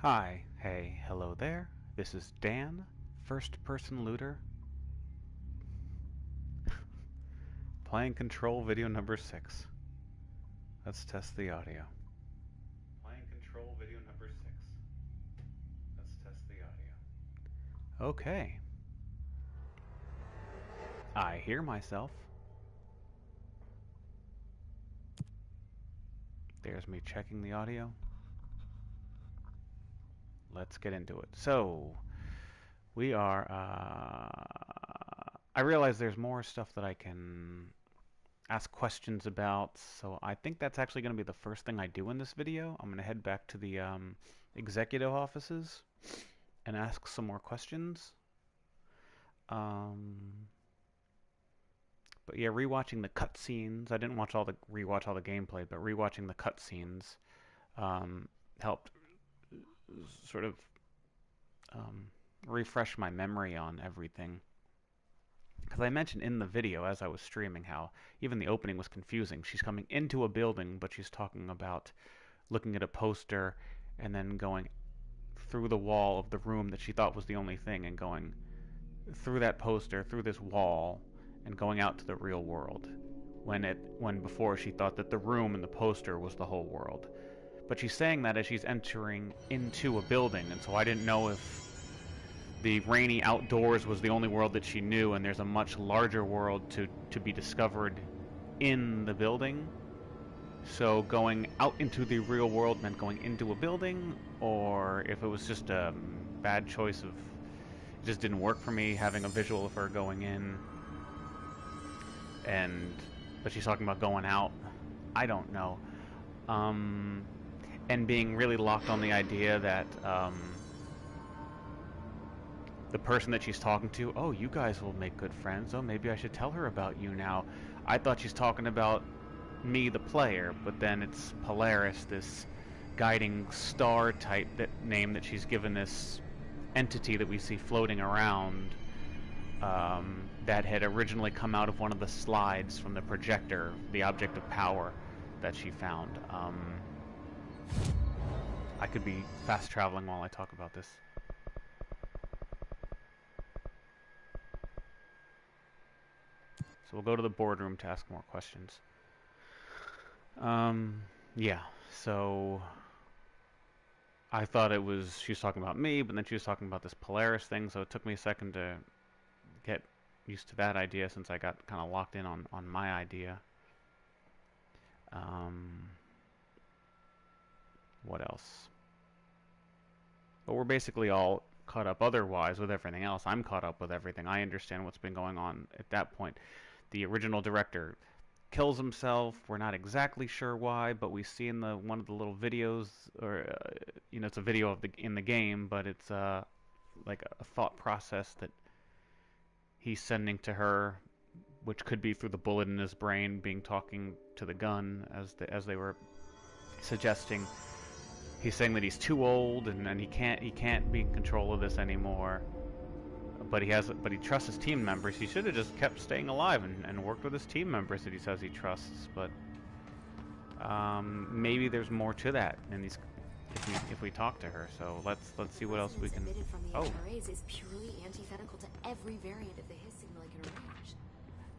Hi, hey, hello there. This is Dan, first person looter, playing Control video number 6. Let's test the audio. Playing Control video number 6. Let's test the audio. Okay. I hear myself. There's me checking the audio. Let's get into it. So, we are, I realize there's more stuff that I can ask questions about, so I think that's actually going to be the first thing I do in this video. I'm going to head back to the executive offices and ask some more questions. Um, but yeah, rewatching the cutscenes. I didn't rewatch all the gameplay, but rewatching the cutscenes helped sort of refresh my memory on everything. Because I mentioned in the video as I was streaming how even the opening was confusing. She's coming into a building, but she's talking about looking at a poster and then going through the wall of the room that she thought was the only thing and going through that poster, through this wall, and going out to the real world. When before she thought that the room and the poster was the whole world. But she's saying that as she's entering into a building, and so I didn't know if the rainy outdoors was the only world that she knew, and there's a much larger world to be discovered in the building. So going out into the real world meant going into a building, or if it was just a bad choice of, it just didn't work for me having a visual of her going in, but she's talking about going out. I don't know. And being really locked on the idea that the person that she's talking to, oh, you guys will make good friends. Oh, maybe I should tell her about you now. I thought she's talking about me, the player, but then it's Polaris, this guiding star type name that she's given this entity that we see floating around, that had originally come out of one of the slides from the projector, the object of power that she found. I could be fast traveling while I talk about this. So we'll go to the boardroom to ask more questions. Yeah, so I thought she was talking about me, but then she was talking about this Polaris thing, so it took me a second to get used to that idea since I got kind of locked in on my idea. What else? But we're basically all caught up otherwise with everything else. I'm caught up with everything. I understand what's been going on at that point. The original director kills himself. We're not exactly sure why, but we see in one of the little videos, or it's a video in the game, but it's like a thought process that he's sending to her, which could be through the bullet in his brain, being talking to the gun as they were suggesting. He's saying that he's too old and he can't be in control of this anymore. But he trusts his team members. He should have just kept staying alive and worked with his team members that he says he trusts. But maybe there's more to that in these if we talk to her. So let's see what else we can. Emitted from the Oh, HRAs is purely antithetical to every variant of the His signal it can arrange.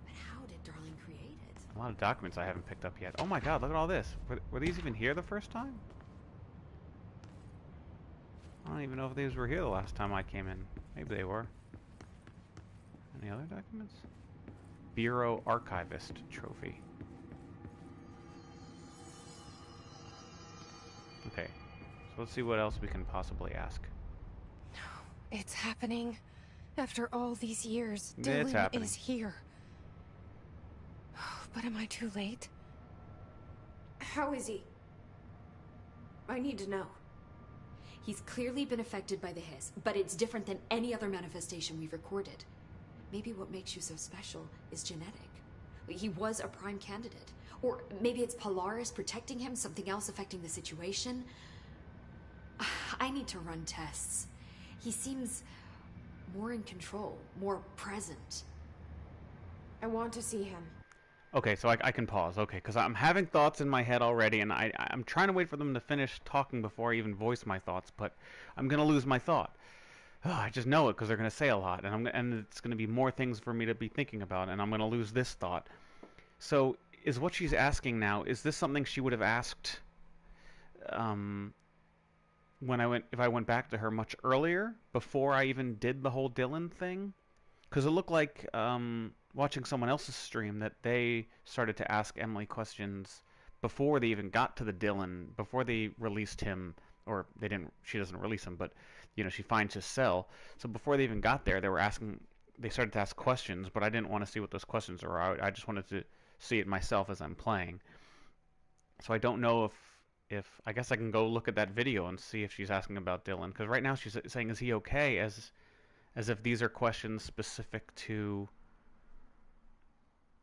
But how did Darling create it? a lot of documents I haven't picked up yet. Oh my God! Look at all this. Were these even here the first time? I don't even know if these were here the last time I came in. Maybe they were. Any other documents? Bureau Archivist Trophy. Okay, so let's see what else we can possibly ask. It's happening. After all these years, It's Dylan happening. is here. But am I too late? How is he? I need to know. He's clearly been affected by the Hiss, but it's different than any other manifestation we've recorded. Maybe what makes you so special is genetic. He was a prime candidate. Or maybe it's Polaris protecting him, something else affecting the situation. I need to run tests. He seems more in control, more present. I want to see him. Okay, so I can pause. Okay, because I'm having thoughts in my head already, and I'm trying to wait for them to finish talking before I even voice my thoughts, but I'm gonna lose my thought. I just know it because they're gonna say a lot, and it's gonna be more things for me to be thinking about, and I'm gonna lose this thought. So, is what she's asking now? Is this something she would have asked um, when if I went back to her much earlier, before I even did the whole Dylan thing? Because it looked like watching someone else's stream that they started to ask Emily questions before they even got to the Dylan, before they released him, or they didn't. She doesn't release him, but she finds his cell. So before they even got there, they were asking. They started to ask questions, but I didn't want to see what those questions were. I just wanted to see it myself as I'm playing. So I don't know if I guess I can go look at that video and see if she's asking about Dylan, because right now she's saying, "Is he okay?" As if these are questions specific to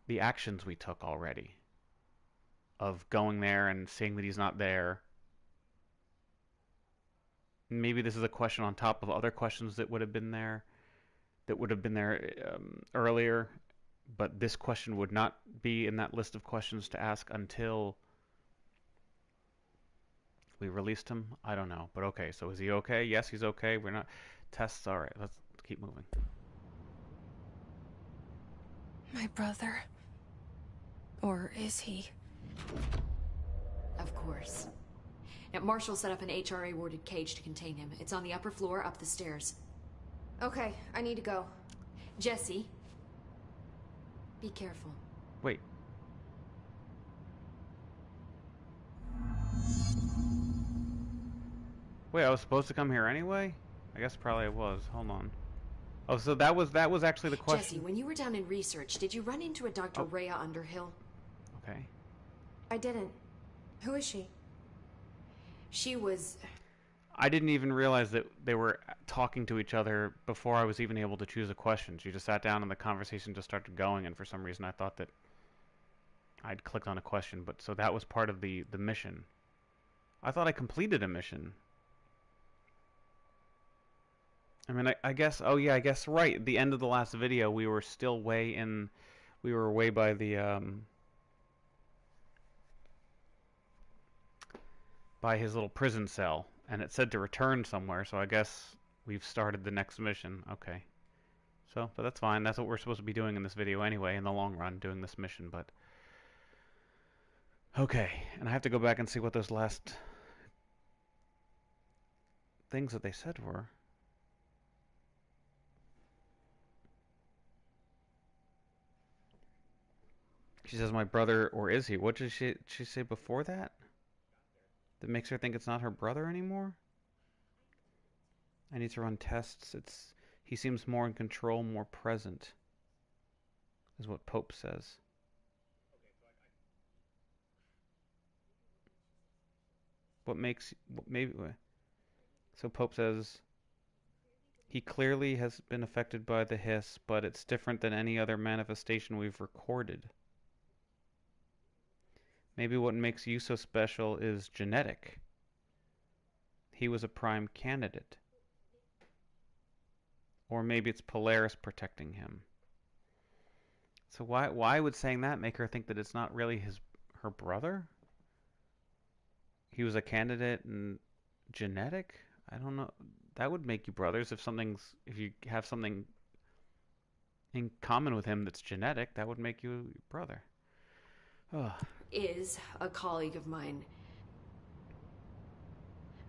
the actions we took already, of going there and seeing that he's not there. Maybe this is a question on top of other questions that would have been there, earlier, but this question would not be in that list of questions to ask until we released him. I don't know, but okay. So is he okay? Yes, he's okay. We're not tests. All right, let's keep moving. My brother. Or is he? Of course. Now, Marshall set up an HRA-warded cage to contain him. It's on the upper floor, up the stairs. Okay, I need to go. Jesse, be careful. Wait. Wait, I was supposed to come here anyway? I guess probably I was. Hold on. Oh, so that was actually the question. Jesse, when you were down in research, did you run into a Dr. Rhea Underhill? Okay. I didn't. Who is she? She was... I didn't even realize that they were talking to each other before I was even able to choose a question. She just sat down and the conversation just started going, and for some reason I thought that I'd clicked on a question, but so that was part of the mission. I thought I completed a mission. I mean, I guess, oh yeah, I guess, right, at the end of the last video, we were still way by the, by his little prison cell, and it said to return somewhere, so I guess we've started the next mission. Okay. So, but that's fine, that's what we're supposed to be doing in this video anyway, in the long run, doing this mission, but... Okay, and I have to go back and see what those last things that they said were. She says, my brother, or is he? What did she say before that? That makes her think it's not her brother anymore? I need to run tests. He seems more in control, more present, is what Pope says. So Pope says, he clearly has been affected by the hiss, but it's different than any other manifestation we've recorded. Maybe what makes you so special is genetic. He was a prime candidate. Or maybe it's Polaris protecting him. So why would saying that make her think that it's not really her brother? He was a candidate and genetic? I don't know. That would make you brothers if you have something in common with him that's genetic. That would make you brother. Ugh. Is a colleague of mine.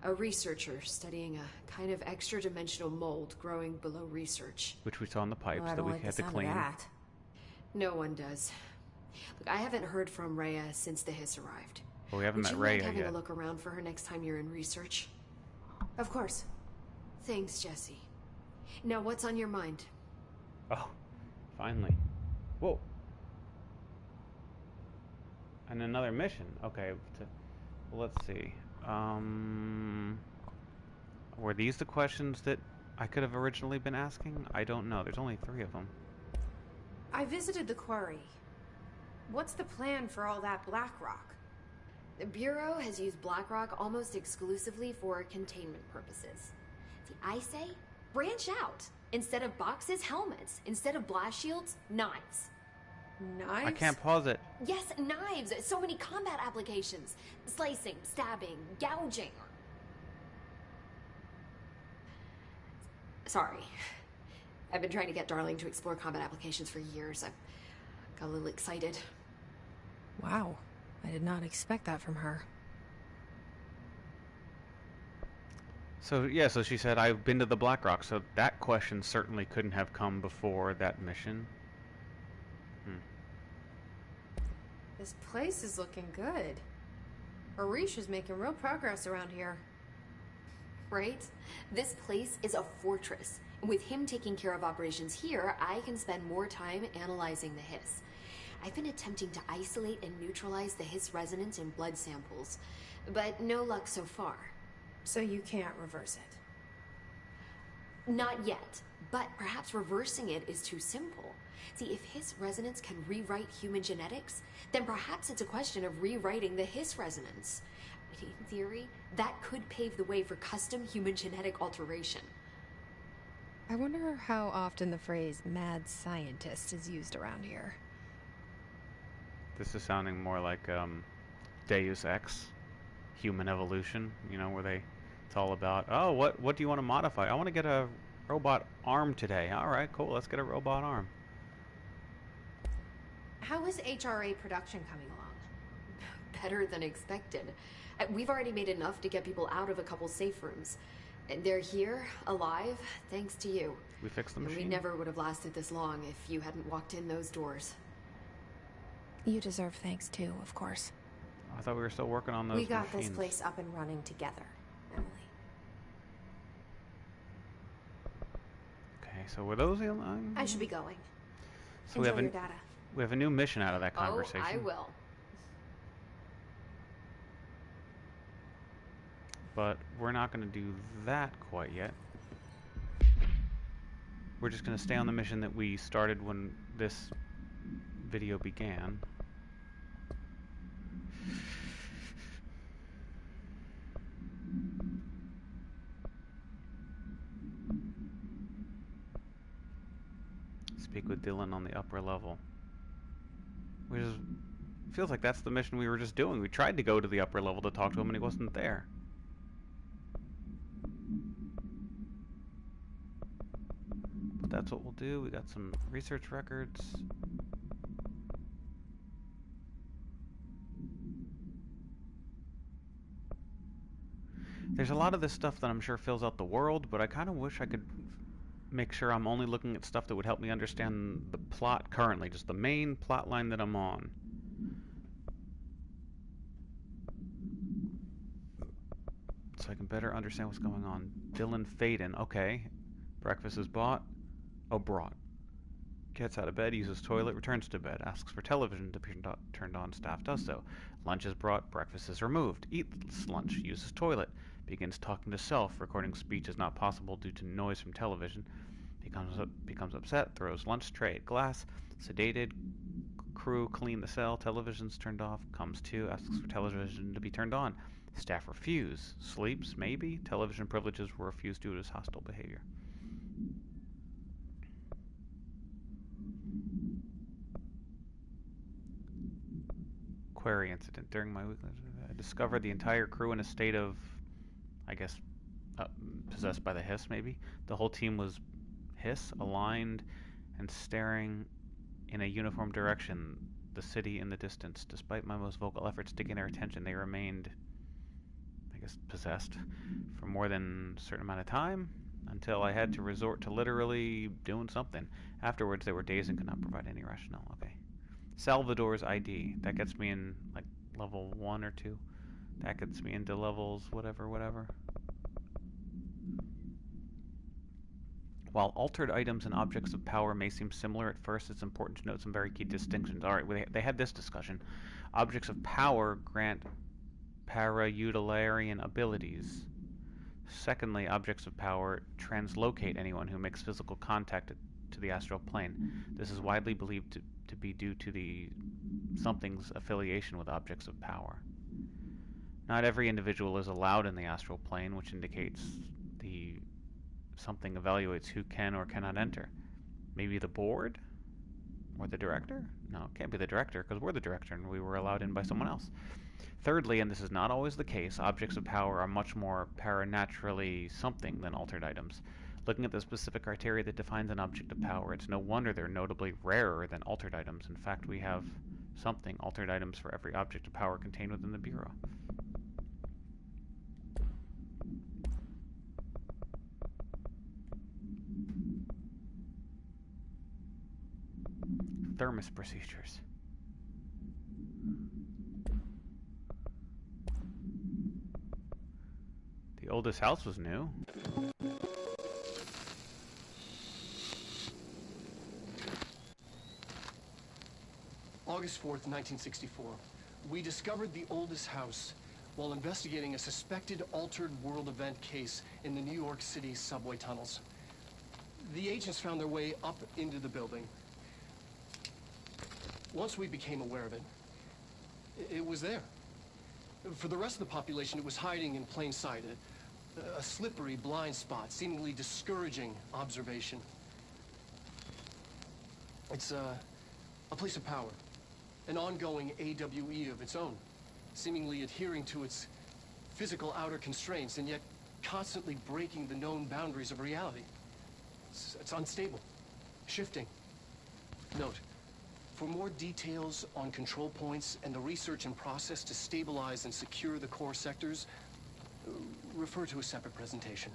A researcher studying a kind of extra-dimensional mold growing below research. Which we saw in the pipes that we had to clean. No one does. Look, I haven't heard from Rhea since the hiss arrived. Well, we haven't met Rhea Would you yet. like having a look around for her next time you're in research? Of course. Thanks, Jesse. Now, what's on your mind? Oh, finally. Whoa. And another mission. Okay, well, let's see. Were these the questions that I could have originally been asking? I don't know. There's only 3 of them. I visited the quarry. What's the plan for all that black rock? The Bureau has used Blackrock almost exclusively for containment purposes. See, I say, branch out. Instead of boxes, helmets. Instead of blast shields, knives. Knives? I can't pause it. Yes, knives! So many combat applications. Slicing, stabbing, gouging. Sorry. I've been trying to get Darling to explore combat applications for years. I got a little excited. Wow. I did not expect that from her. So, yeah, so she said, I've been to the Black Rock, so that question certainly couldn't have come before that mission. This place is looking good. Arish is making real progress around here. Right? This place is a fortress. With him taking care of operations here, I can spend more time analyzing the hiss. I've been attempting to isolate and neutralize the hiss resonance in blood samples, but no luck so far. So you can't reverse it? Not yet, but perhaps reversing it is too simple. See, if hiss resonance can rewrite human genetics, then perhaps it's a question of rewriting the hiss resonance. In theory, that could pave the way for custom human genetic alteration. I wonder how often the phrase mad scientist is used around here. This is sounding more like Deus Ex, human evolution, you know, where it's all about, oh, what do you want to modify? I want to get a robot arm today. All right, cool, let's get a robot arm. How is HRA production coming along? Better than expected. We've already made enough to get people out of a couple safe rooms. They're here, alive, thanks to you. We fixed the machine. We never would have lasted this long if you hadn't walked in those doors. You deserve thanks too, of course. I thought we were still working on those We got machines. this place up and running together, Emily. Okay, so were those the I should be going. So Enjoy your data. we have a new mission out of that conversation. Oh, I will. But we're not going to do that quite yet. We're just going to stay on the mission that we started when this video began. Speak with Dylan on the upper level. Which is, feels like that's the mission we were just doing. We tried to go to the upper level to talk to him and he wasn't there. But that's what we'll do. We got some research records. There's a lot of this stuff that I'm sure fills out the world, but I kind of wish I could make sure I'm only looking at stuff that would help me understand the plot currently, just the main plot line that I'm on. So I can better understand what's going on. Dylan Faden, okay. Breakfast is bought. Oh, brought. Gets out of bed, uses toilet, returns to bed, asks for television to be turned on, staff does so. Lunch is brought, breakfast is removed, eats lunch, uses toilet, begins talking to self, recording speech is not possible due to noise from television, becomes upset, throws lunch tray at glass, sedated, crew clean the cell, television's turned off, comes to, asks for television to be turned on. Staff refuse, sleeps, maybe, television privileges were refused due to his hostile behavior. Query incident. During my weekly, I discovered the entire crew in a state of, I guess, possessed by the hiss, maybe. The whole team was hiss, aligned, and staring in a uniform direction, the city in the distance. Despite my most vocal efforts to gain their attention, they remained, I guess, possessed for more than a certain amount of time, until I had to resort to literally doing something. Afterwards, they were dazed and could not provide any rationale. Okay. Salvador's ID. That gets me in, like, level 1 or 2. That gets me into levels whatever. While altered items and objects of power may seem similar at first, it's important to note some very key distinctions. Alright, they had this discussion. Objects of power grant para-utilitarian abilities. Secondly, objects of power translocate anyone who makes physical contact to the astral plane. This is widely believed to be due to the something's affiliation with objects of power. Not every individual is allowed in the astral plane, which indicates the something evaluates who can or cannot enter. Maybe the board? Or the director? No, it can't be the director, because we're the director and we were allowed in by someone else. Thirdly, and this is not always the case, objects of power are much more paranaturally something than altered items. Looking at the specific criteria that defines an object of power, it's no wonder they're notably rarer than altered items. In fact, we have something, altered items, for every object of power contained within the Bureau. Thermos procedures. The oldest house was new. August 4th, 1964. We discovered the oldest house while investigating a suspected altered world event case in the New York City subway tunnels. The agents found their way up into the building. Once we became aware of it, it was there. For the rest of the population, it was hiding in plain sight, a slippery blind spot, seemingly discouraging observation. It's a place of power, an ongoing AWE of its own, seemingly adhering to its physical outer constraints and yet constantly breaking the known boundaries of reality. It's unstable, shifting. Note, for more details on control points and the research and process to stabilize and secure the core sectors, refer to a separate presentation.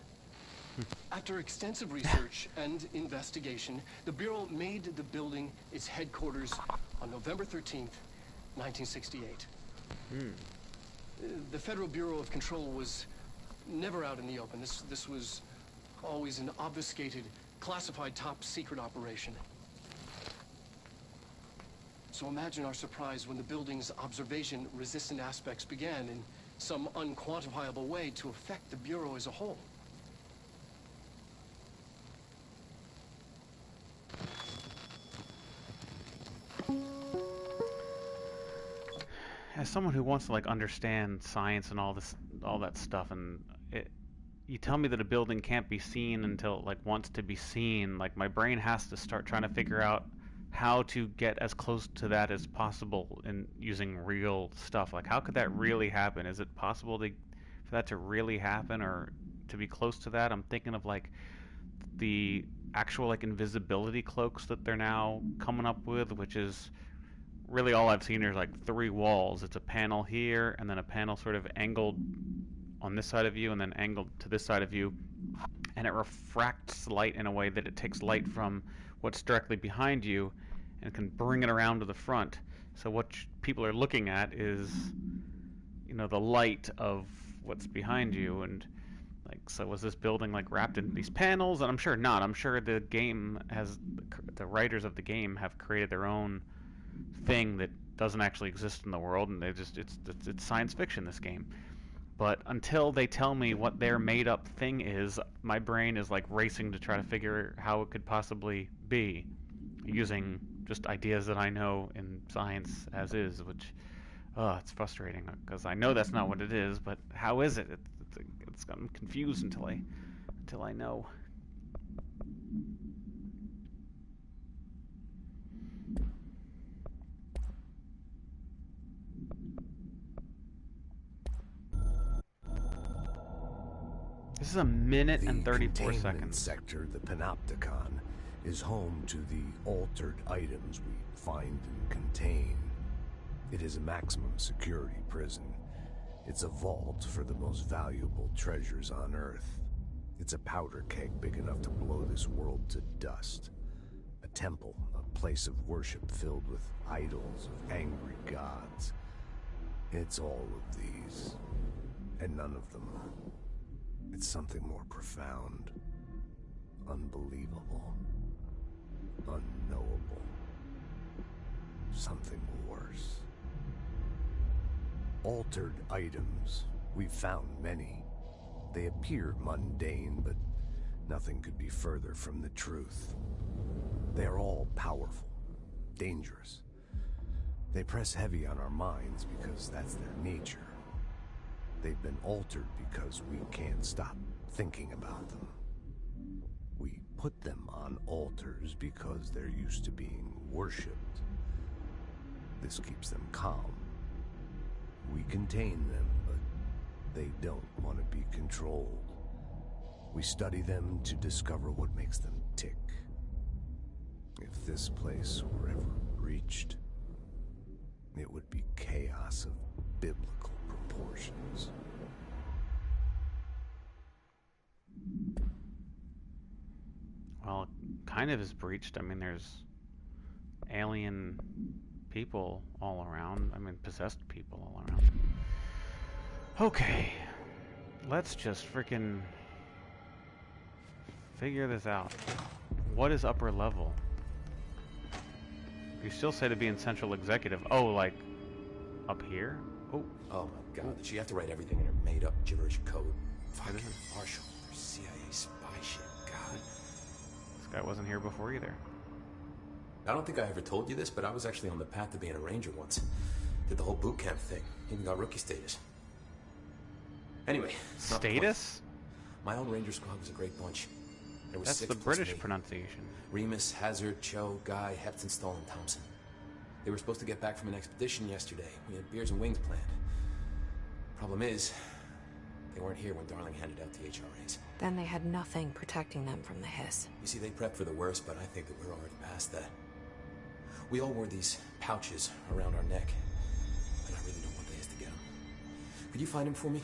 After extensive research and investigation, the Bureau made the building its headquarters on November 13th, 1968. The Federal Bureau of Control was never out in the open. This was always an obfuscated, classified top-secret operation. So imagine our surprise when the building's observation-resistant aspects began in some unquantifiable way to affect the Bureau as a whole. As someone who wants to like understand science and all that stuff, and you tell me that a building can't be seen until it like wants to be seen, like my brain has to start trying to figure out how to get as close to that as possible in using real stuff. Like, how could that really happen? Is it possible for that to really happen, or to be close to that? I'm thinking of like the actual like invisibility cloaks that they're now coming up with, which is really all I've seen is like 3 walls. It's a panel here, and then a panel sort of angled on this side of you, and then angled to this side of you, and it refracts light in a way that it takes light from what's directly behind you and can bring it around to the front. So what people are looking at is, you know, the light of what's behind you. And like, so was this building like wrapped in these panels? And I'm sure not. I'm sure the game has, the writers of the game have created their own thing that doesn't actually exist in the world, and it's science fiction, this game. But until they tell me what their made-up thing is, my brain is like racing to try to figure how it could possibly be, using just ideas that I know in science as is, which, it's frustrating, because I know that's not what it is, but how is it? It's I'm confused until I know. This is a minute and 34 seconds. The sector, the Panopticon, is home to the altered items we find and contain. It is a maximum security prison. It's a vault for the most valuable treasures on Earth. It's a powder keg big enough to blow this world to dust. A temple, a place of worship filled with idols of angry gods. It's all of these, and none of them. It's something more profound, unbelievable, unknowable, something worse. Altered items. We've found many. They appear mundane, but nothing could be further from the truth. They are all powerful, dangerous. They press heavy on our minds because that's their nature. They've been altered because we can't stop thinking about them. We put them on altars because they're used to being worshipped. This keeps them calm. We contain them, but they don't want to be controlled. We study them to discover what makes them tick. If this place were ever reached, it would be chaos of biblical proportions. Well, it kind of is breached. I mean, there's alien people all around. I mean, possessed people all around. Okay. Let's just freaking figure this out. What is upper level? You still say to be in central executive. Oh, like up here? Oh. Oh my god, did she have to write everything in her made-up gibberish code? Fucking Marshall, there's CIA spy shit, god. This guy wasn't here before either. I don't think I ever told you this, but I was actually on the path to being a ranger once. Did the whole boot camp thing. Even got rookie status. Anyway, status? My own ranger squad was a great bunch. There was That's 6 the plus British me. pronunciation. Remus, Hazard, Cho, Guy, Hepton, Stoll, and Thompson. They were supposed to get back from an expedition yesterday. We had beers and wings planned. Problem is, they weren't here when Darling handed out the HRAs. Then they had nothing protecting them from the hiss. You see, they prepped for the worst, but I think that we're already past that. We all wore these pouches around our neck, and I really don't want the hiss to get them. Could you find him for me?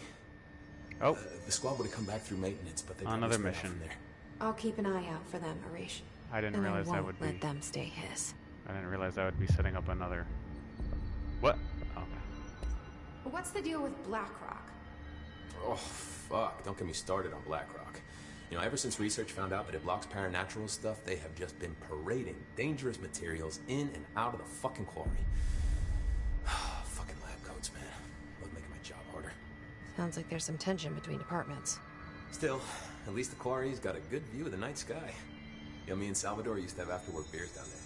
Oh. The squad would have come back through maintenance, but they got Another spread out mission. from there. I'll keep an eye out for them, Arish. I didn't And realize I that won't would be. let them stay hiss. I didn't realize I would be setting up another. What? Okay. What's the deal with BlackRock? Oh, fuck. Don't get me started on BlackRock. You know, ever since research found out that it blocks paranatural stuff, they have just been parading dangerous materials in and out of the fucking quarry. Fucking lab coats, man. Both making my job harder. Sounds like there's some tension between departments. Still, at least the quarry's got a good view of the night sky. You know, me and Salvador used to have after-work beers down there.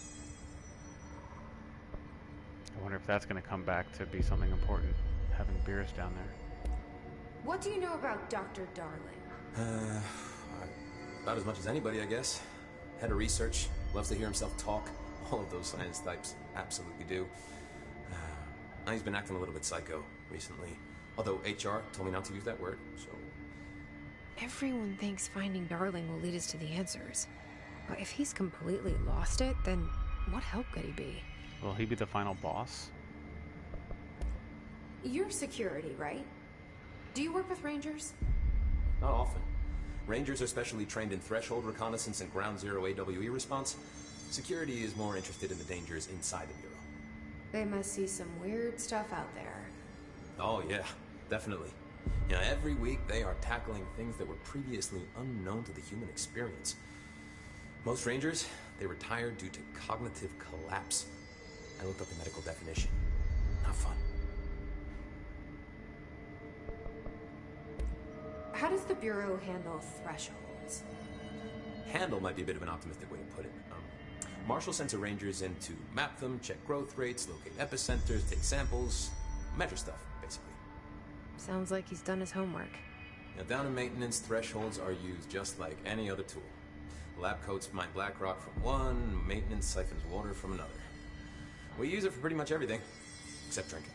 I wonder if that's going to come back to be something important, having beers down there. What do you know about Dr. Darling? About as much as anybody, I guess. Head of research, loves to hear himself talk. All of those science types absolutely do. He's been acting a little bit psycho recently. Although HR told me not to use that word, so... Everyone thinks finding Darling will lead us to the answers. But if he's completely lost it, then what help could he be? Will he be the final boss? You're security, right? Do you work with Rangers? Not often. Rangers are specially trained in threshold reconnaissance and ground zero AWE response. Security is more interested in the dangers inside the Bureau. They must see some weird stuff out there. Oh yeah, definitely. You know, every week they are tackling things that were previously unknown to the human experience. Most Rangers, they retire due to cognitive collapse. I looked up the medical definition. Not fun. How does the Bureau handle thresholds? Handle might be a bit of an optimistic way to put it. Marshall sends her Rangers in to map them, check growth rates, locate epicenters, take samples, measure stuff, basically. Sounds like he's done his homework. Now, down in maintenance, thresholds are used just like any other tool. Lab coats mine black rock from one, maintenance siphons water from another. We use it for pretty much everything, except drinking.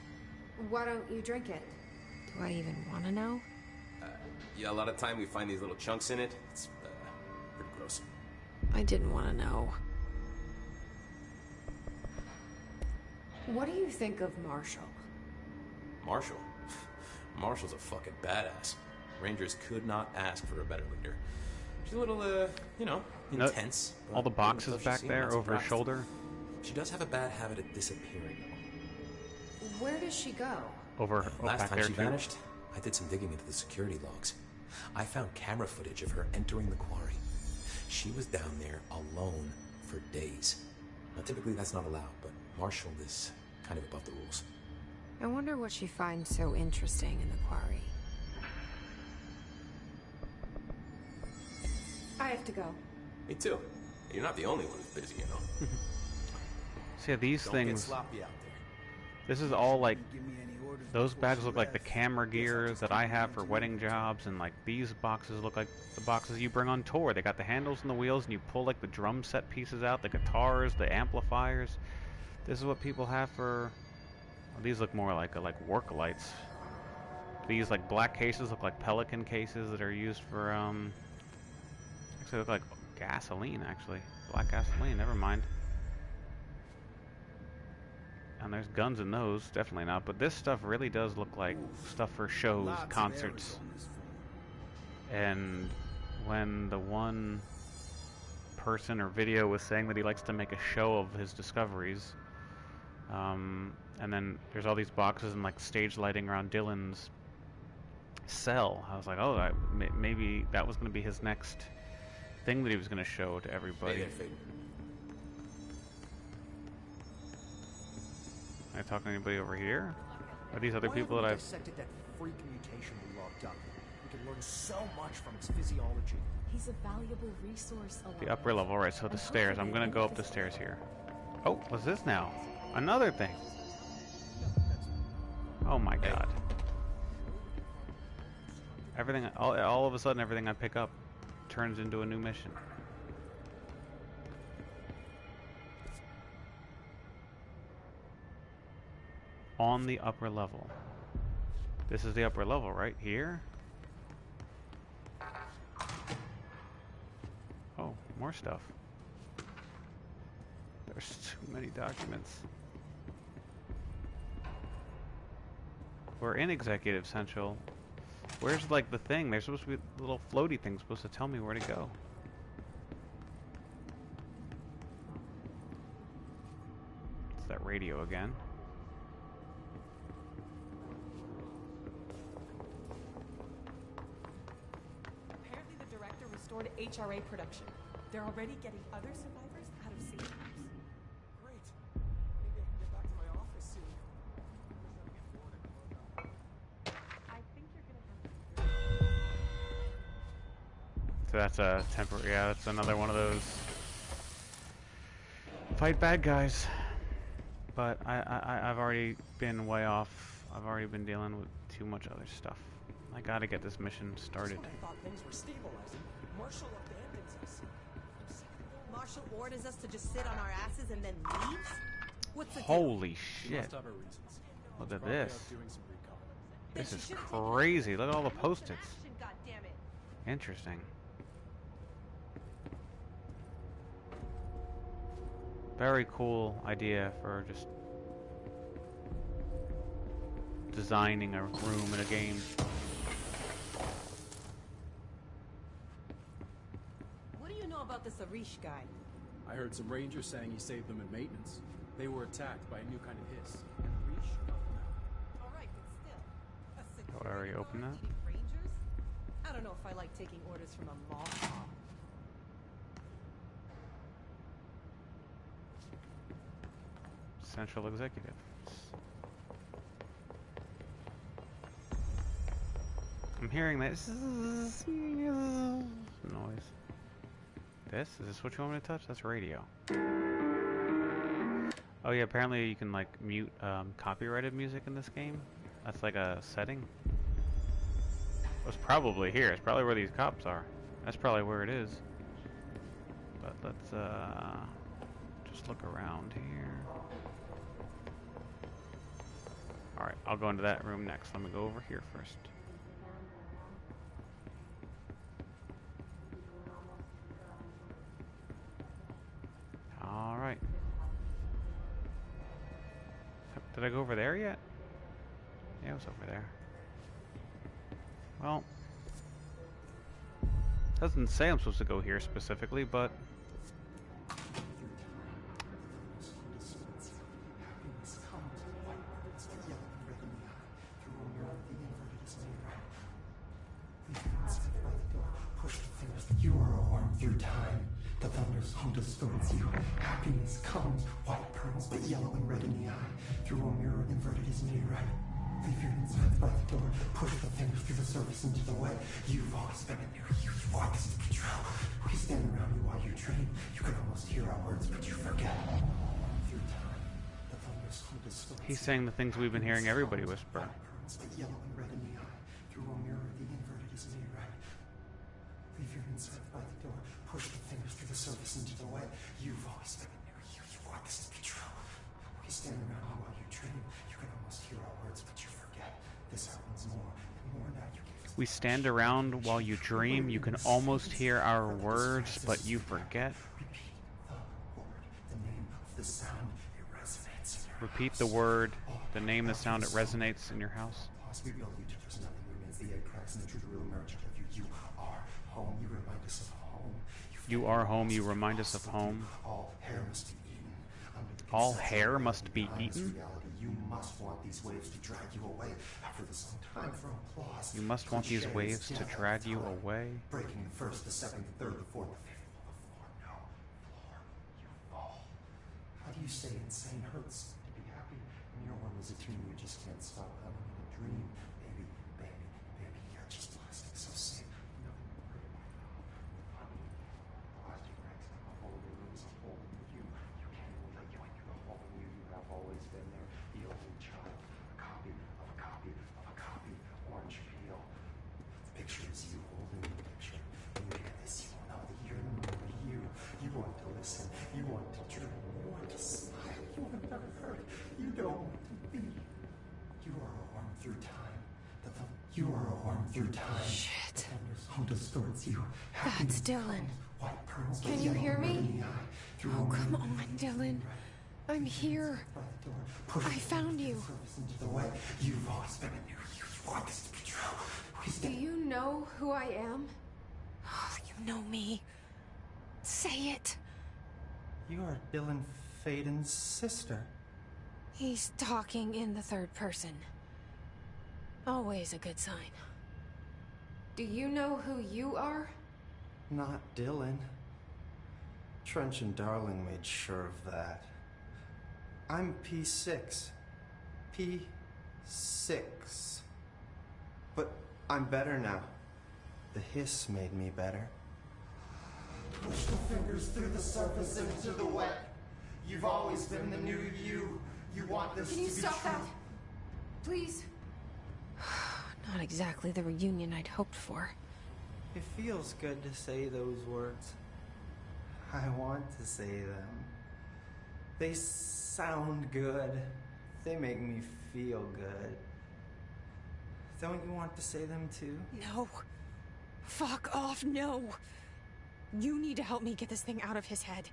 Why don't you drink it? Do I even want to know? Yeah, a lot of time we find these little chunks in it. It's pretty gross. I didn't want to know. What do you think of Marshall? Marshall? Marshall's a fucking badass. Rangers could not ask for a better leader. She's a little, you know, intense. All the boxes stuff she's back seen, there not over his surprised. shoulder. She does have a bad habit of disappearing, though. Where does she go? Over Last back time there she too. vanished, I did some digging into the security logs. I found camera footage of her entering the quarry. She was down there alone for days. Now, typically that's not allowed, but Marshall is kind of above the rules. I wonder what she finds so interesting in the quarry. I have to go. Me too. You're not the only one who's busy, you know. See, these Don't get things. sloppy out there. This is all like Give me any orders Those bags look like the camera gear that I have for wedding jobs, and like these boxes look like the boxes you bring on tour. They got the handles and the wheels, and you pull like the drum set pieces out, the guitars, the amplifiers. This is what people have for. Well, these look more like work lights. These like black cases look like Pelican cases that are used for actually look like gasoline. Actually, black gasoline. Never mind. And there's guns in those, definitely not. But this stuff really does look like stuff for shows, concerts. And when the one person or video was saying that he likes to make a show of his discoveries, and then there's all these boxes and like stage lighting around Dylan's cell. I was like, oh, maybe that was going to be his next thing that he was going to show to everybody. Hey there, Can I talk to anybody over here? Are these other people that I've... dissected that freak mutation we locked up. We can learn so much from its physiology. He's a valuable resource. The upper level, right, so the stairs. I'm gonna go up the stairs here. Oh, what's this now? Another thing. Oh my god. Everything, all of a sudden, everything I pick up turns into a new mission. On the upper level. This is the upper level, right? Here? Oh, more stuff. There's too many documents. We're in Executive Central. Where's like the thing? There's supposed to be a little floaty thing supposed to tell me where to go. It's that radio again. HRA production. They're already getting other survivors out of safe rooms. Great. Maybe I can get back to my office soon. I think you're gonna have to... So that's a temporary, yeah, that's another one of those fight bad guys. But I've already been way off. I've already been dealing with too much other stuff. I gotta get this mission started. I thought things were stabilizing. Marshall abandons us. Marshall orders us to just sit on our asses and then leaves? What's the Holy She shit. must have her reasons. Look at Probably this. out doing some recon. This is crazy. Look at all the post-its. God damn it. Interesting. Very cool idea for just designing a room in a game. What do you know about this Arish guy? I heard some rangers saying he saved them in maintenance. They were attacked by a new kind of hiss. And Reach helped them out. Alright, but still. Oh, I already opened that? Rangers? I don't know if I like taking orders from a mall cop. Central Executive. I'm hearing this noise. Is this what you want me to touch? That's radio. Oh yeah, apparently you can like mute copyrighted music in this game. That's like a setting. It's probably here. It's probably where these cops are. That's probably where it is. But let's just look around here. Alright, I'll go into that room next. Let me go over here first. Alright. Did I go over there yet? Yeah, it was over there. Well, doesn't say I'm supposed to go here specifically, but You are warm through time. The thunder's home distorts you. Happiness comes, white pearls, but yellow and red in the eye. Through a mirror inverted is near right. Leave your insides by the door. Push the fingers through the surface into the way. You've always been in there. You walk as the control. We stand around you while you train. You can almost hear our words, but you forget. Through time, the thunder He's saying the things we've been hearing everybody whisper. Yellow and red in the eye. Through a mirror, the inverted is me, right? Leave your insert by the door. Push the fingers through the surface into the wet. You've always been near you. You want this to be true. We stand around while you dream. You can almost hear our words, but you forget. This happens more and more now. You give us. We stand around while you dream. You can almost hear our words, but you forget. Repeat the word, the name, the sound, it resonates in your house. We build you till there's nothing remains. The egg cracks and the truth will emerge out of you. You are home. You remind us of home. You are home. You remind us of home. All hair must be eaten. All hair must be eaten? You must want these waves to drag you away. After this long time for applause. You must want these waves to drag you away. Breaking the first, the second, the third, the fourth, the fifth. The floor. No. Floor. You fall. How do you say insane hurts? Your one was a tune you just can't stop having in a dream. Baby, baby, baby, you're just plastic, so safe. No, plastic cracks in the hole, there is a hole in you. You can't even let you into the hole in you. You have always been there. The only child, a copy of a copy of a copy. Orange peel. The picture is you holding the picture. When you hear this, you will know that you're the you. You want to listen. You want to dream. You want to smile. You want to hurt. You don't want to be. You are a worm through time. You are a worm through time. Shit. Who distorts you? That's Dylan. White pearls. Can you hear me? Oh, come on, Dylan. I'm here. I found you. You've always been a new you. You want this to be true. Do you know who I am? Oh, you know me. Say it. You are Dylan Faden's sister. He's talking in the third person. Always a good sign. Do you know who you are? Not Dylan. Trench and Darling made sure of that. I'm P6. P6. But I'm better now. The hiss made me better. Push the fingers through the surface into the wet. You've always been the new you. You want this to be true. Can you stop that? Please? Not exactly the reunion I'd hoped for. It feels good to say those words. I want to say them. They sound good. They make me feel good. Don't you want to say them too? No. Fuck off, no. You need to help me get this thing out of his head.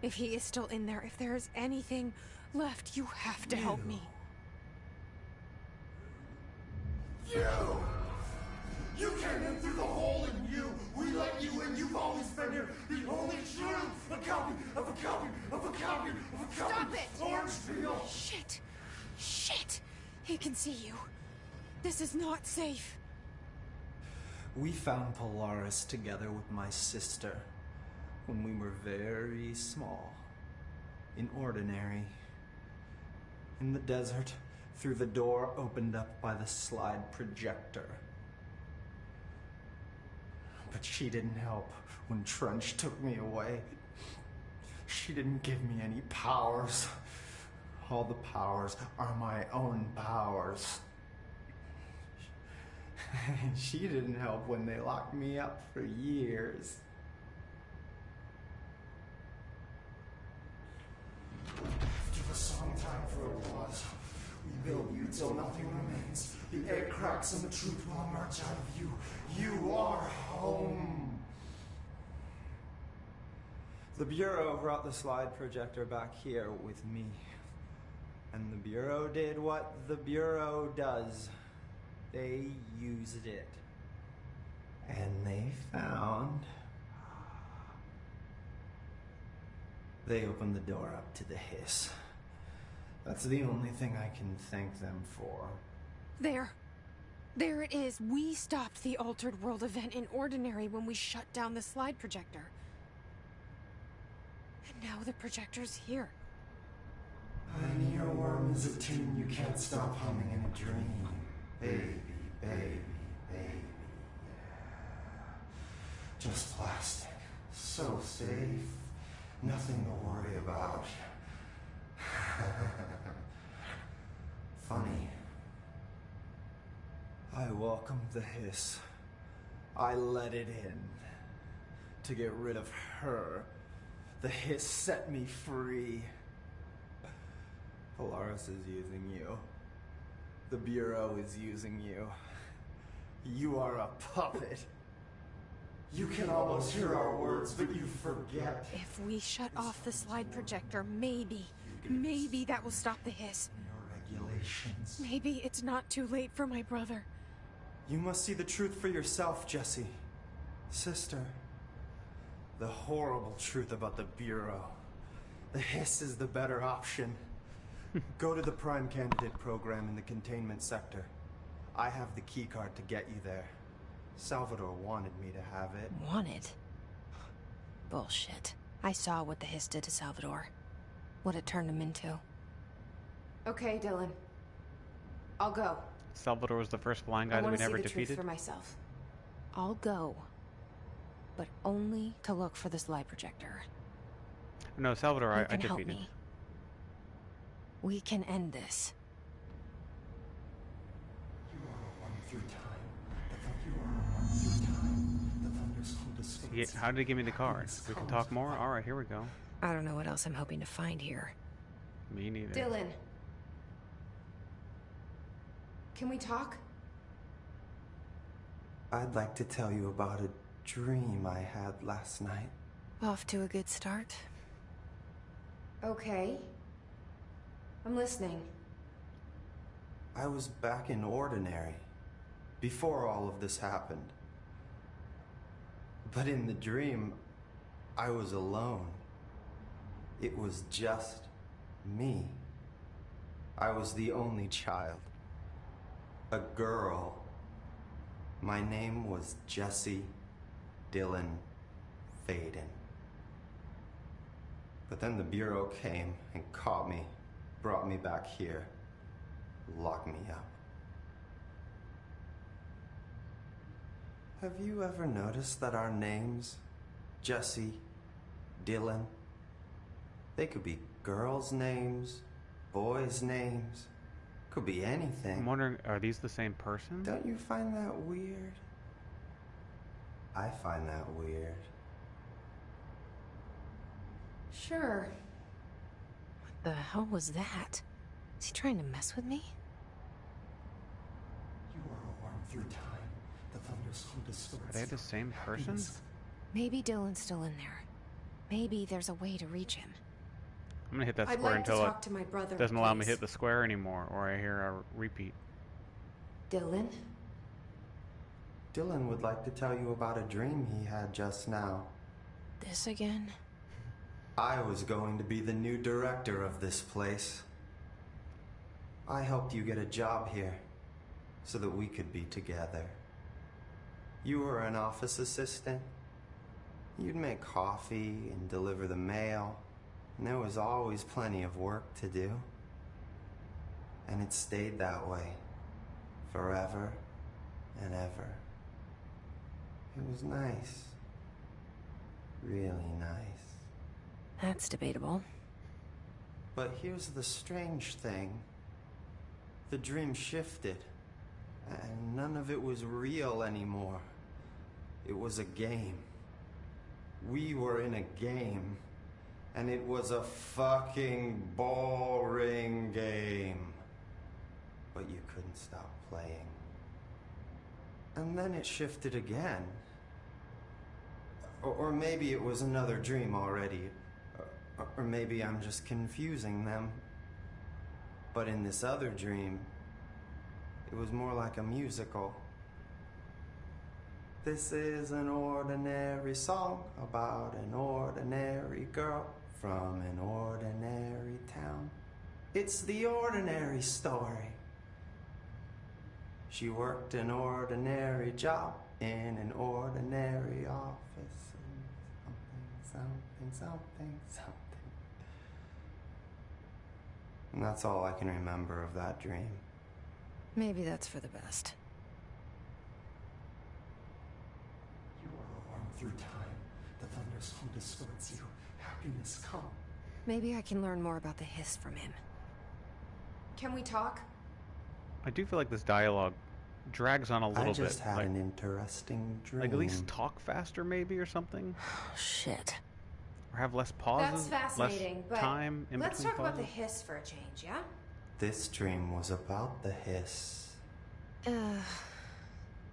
If he is still in there, if there is anything left, you have to help me. You came in through the hole in you. We let you in. You've always been here. The only truth. A copy of a copy of a copy of a copy. Stop it! Orange peel. Shit. Shit. He can see you. This is not safe. We found Polaris together with my sister when we were very small. In Ordinary. In the desert, through the door opened up by the slide projector. But she didn't help when Trench took me away. She didn't give me any powers. All the powers are my own powers. She didn't help when they locked me up for years. After the song time for applause, we build you till nothing remains. The egg cracks and the truth will emerge out of you. You are home. The Bureau brought the slide projector back here with me. And the Bureau did what the Bureau does. They used it. And they found... They opened the door up to the hiss. That's the only thing I can thank them for. There. There it is. We stopped the Altered World event in Ordinary when we shut down the slide projector. And now the projector's here. An earworm is a tune you can't stop humming in a dream. Baby, baby, baby, yeah. Just plastic. So safe. Nothing to worry about. I welcomed the hiss. I let it in. To get rid of her. The hiss set me free. Polaris is using you. The Bureau is using you. You are a puppet. You can almost hear our words, but you forget. If we shut off the slide projector, maybe that will stop the hiss. Your regulations. Maybe it's not too late for my brother. You must see the truth for yourself, Jessie. Sister. The horrible truth about the Bureau. The hiss is the better option. Go to the Prime Candidate program in the containment sector. I have the keycard to get you there. Salvador wanted me to have it. Wanted? Bullshit. I saw what the hiss did to Salvador. What it turned him into. Okay, Dylan. I'll go. Salvador was the first blind guy I that we want to see never the defeated. truth for myself. I'll go. But only to look for the slide projector. No, Salvador, You I can help defeated. me. We can end this. You are a one through time. You are a one through time. The thunders hold a space. How did he give me the card? We can talk more? Alright, here we go. I don't know what else I'm hoping to find here. Me neither. Dylan. Can we talk? I'd like to tell you about a dream I had last night. Off to a good start. Okay. I'm listening. I was back in Ordinary, before all of this happened. But in the dream, I was alone. It was just me. I was the only child. A girl. My name was Jessie Dylan Faden. But then the Bureau came and caught me, brought me back here, locked me up. Have you ever noticed that our names, Jessie, Dylan, they could be girls' names, boys' names, could be anything. I'm wondering, are these the same person? Don't you find that weird? I find that weird. Sure. What the hell was that? Is he trying to mess with me? You are a worm through time. The thunders hold a space. Are they the same person? Maybe Dylan's still in there. Maybe there's a way to reach him. I'm gonna hit that I'd square like to until talk it to my brother, doesn't allow me to please. hit the square anymore, or I hear a repeat. Dylan? Dylan would like to tell you about a dream he had just now. This again? I was going to be the new director of this place. I helped you get a job here, so that we could be together. You were an office assistant. You'd make coffee and deliver the mail, and there was always plenty of work to do. And it stayed that way, forever and ever. It was nice. Really nice. That's debatable. But here's the strange thing. The dream shifted, and none of it was real anymore. It was a game. We were in a game, and it was a fucking boring game. But you couldn't stop playing. And then it shifted again. Or maybe it was another dream already. Or maybe I'm just confusing them. But in this other dream, it was more like a musical. This is an ordinary song about an ordinary girl from an ordinary town. It's the ordinary story. She worked an ordinary job in an ordinary office. Something. And that's all I can remember of that dream. Maybe that's for the best. You are a worm through time. The thunders hold distorts you. Happiness come. Maybe I can learn more about the hiss from him. Can we talk? I do feel like this dialogue drags on a little I bit. just had Like, an interesting dream. like at least talk faster maybe or something. Shit. Or have less pauses, That's fascinating, less but time in let's between talk about the pauses. hiss for a change, yeah? This dream was about the hiss.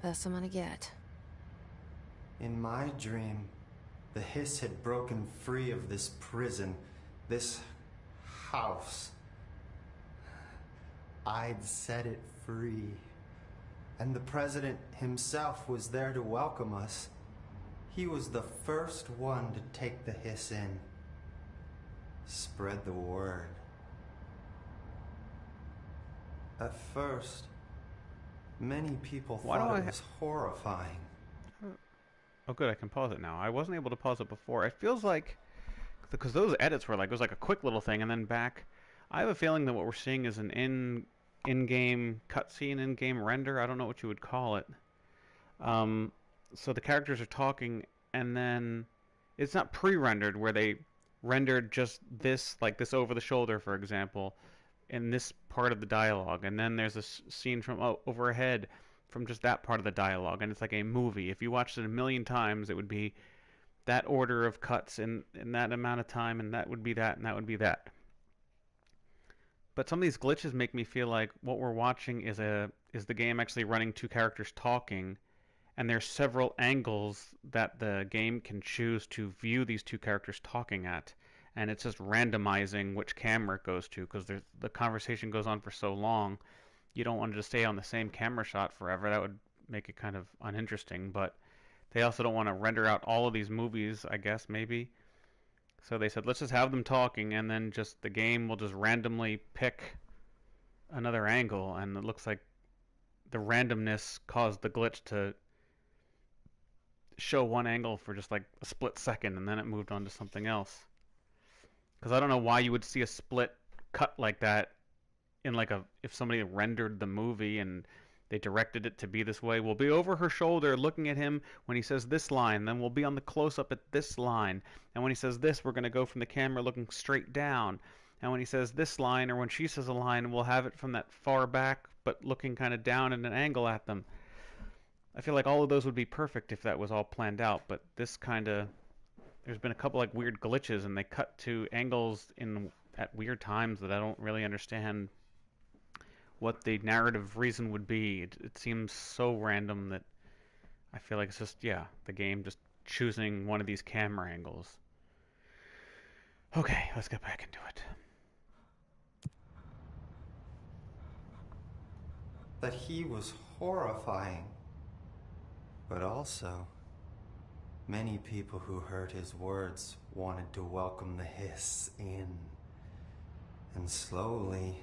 Best I'm gonna get. In my dream, the hiss had broken free of this prison, this house. I'd set it free. And the president himself was there to welcome us. He was the first one to take the hiss in. Spread the word. At first, many people thought it was horrifying. Oh good, I can pause it now. I wasn't able to pause it before. It feels like, because those edits were like, it was like a quick little thing and then back. I have a feeling that what we're seeing is an in-game cutscene, in-game render. I don't know what you would call it. So the characters are talking, and then it's not pre-rendered where they rendered just this, like this over the shoulder, for example, in this part of the dialogue, and then there's a scene from overhead from just that part of the dialogue, and it's like a movie. If you watched it a million times, it would be that order of cuts in that amount of time, and that would be that, and that would be that. But some of these glitches make me feel like what we're watching is the game actually running two characters talking, and there's several angles that the game can choose to view these two characters talking at, and it's just randomizing which camera it goes to, because the conversation goes on for so long. You don't want it to stay on the same camera shot forever. That would make it kind of uninteresting, but they also don't want to render out all of these movies, I guess, maybe. So they said, let's just have them talking, and then just the game will just randomly pick another angle, and it looks like the randomness caused the glitch to show one angle for just like a split second, and then it moved on to something else. Because I don't know why you would see a split cut like that in like if somebody rendered the movie and they directed it to be this way. We'll be over her shoulder looking at him when he says this line, then we'll be on the close-up at this line, and when he says this, we're going to go from the camera looking straight down, and when he says this line, or when she says a line, we'll have it from that far back but looking kind of down at an angle at them. I feel like all of those would be perfect if that was all planned out, but this kind of, there's been a couple like weird glitches, and they cut to angles at weird times that I don't really understand what the narrative reason would be. It seems so random that I feel like it's just, yeah, the game just choosing one of these camera angles. Okay, let's get back into it. That he was horrifying. But also, many people who heard his words wanted to welcome the hiss in. And slowly,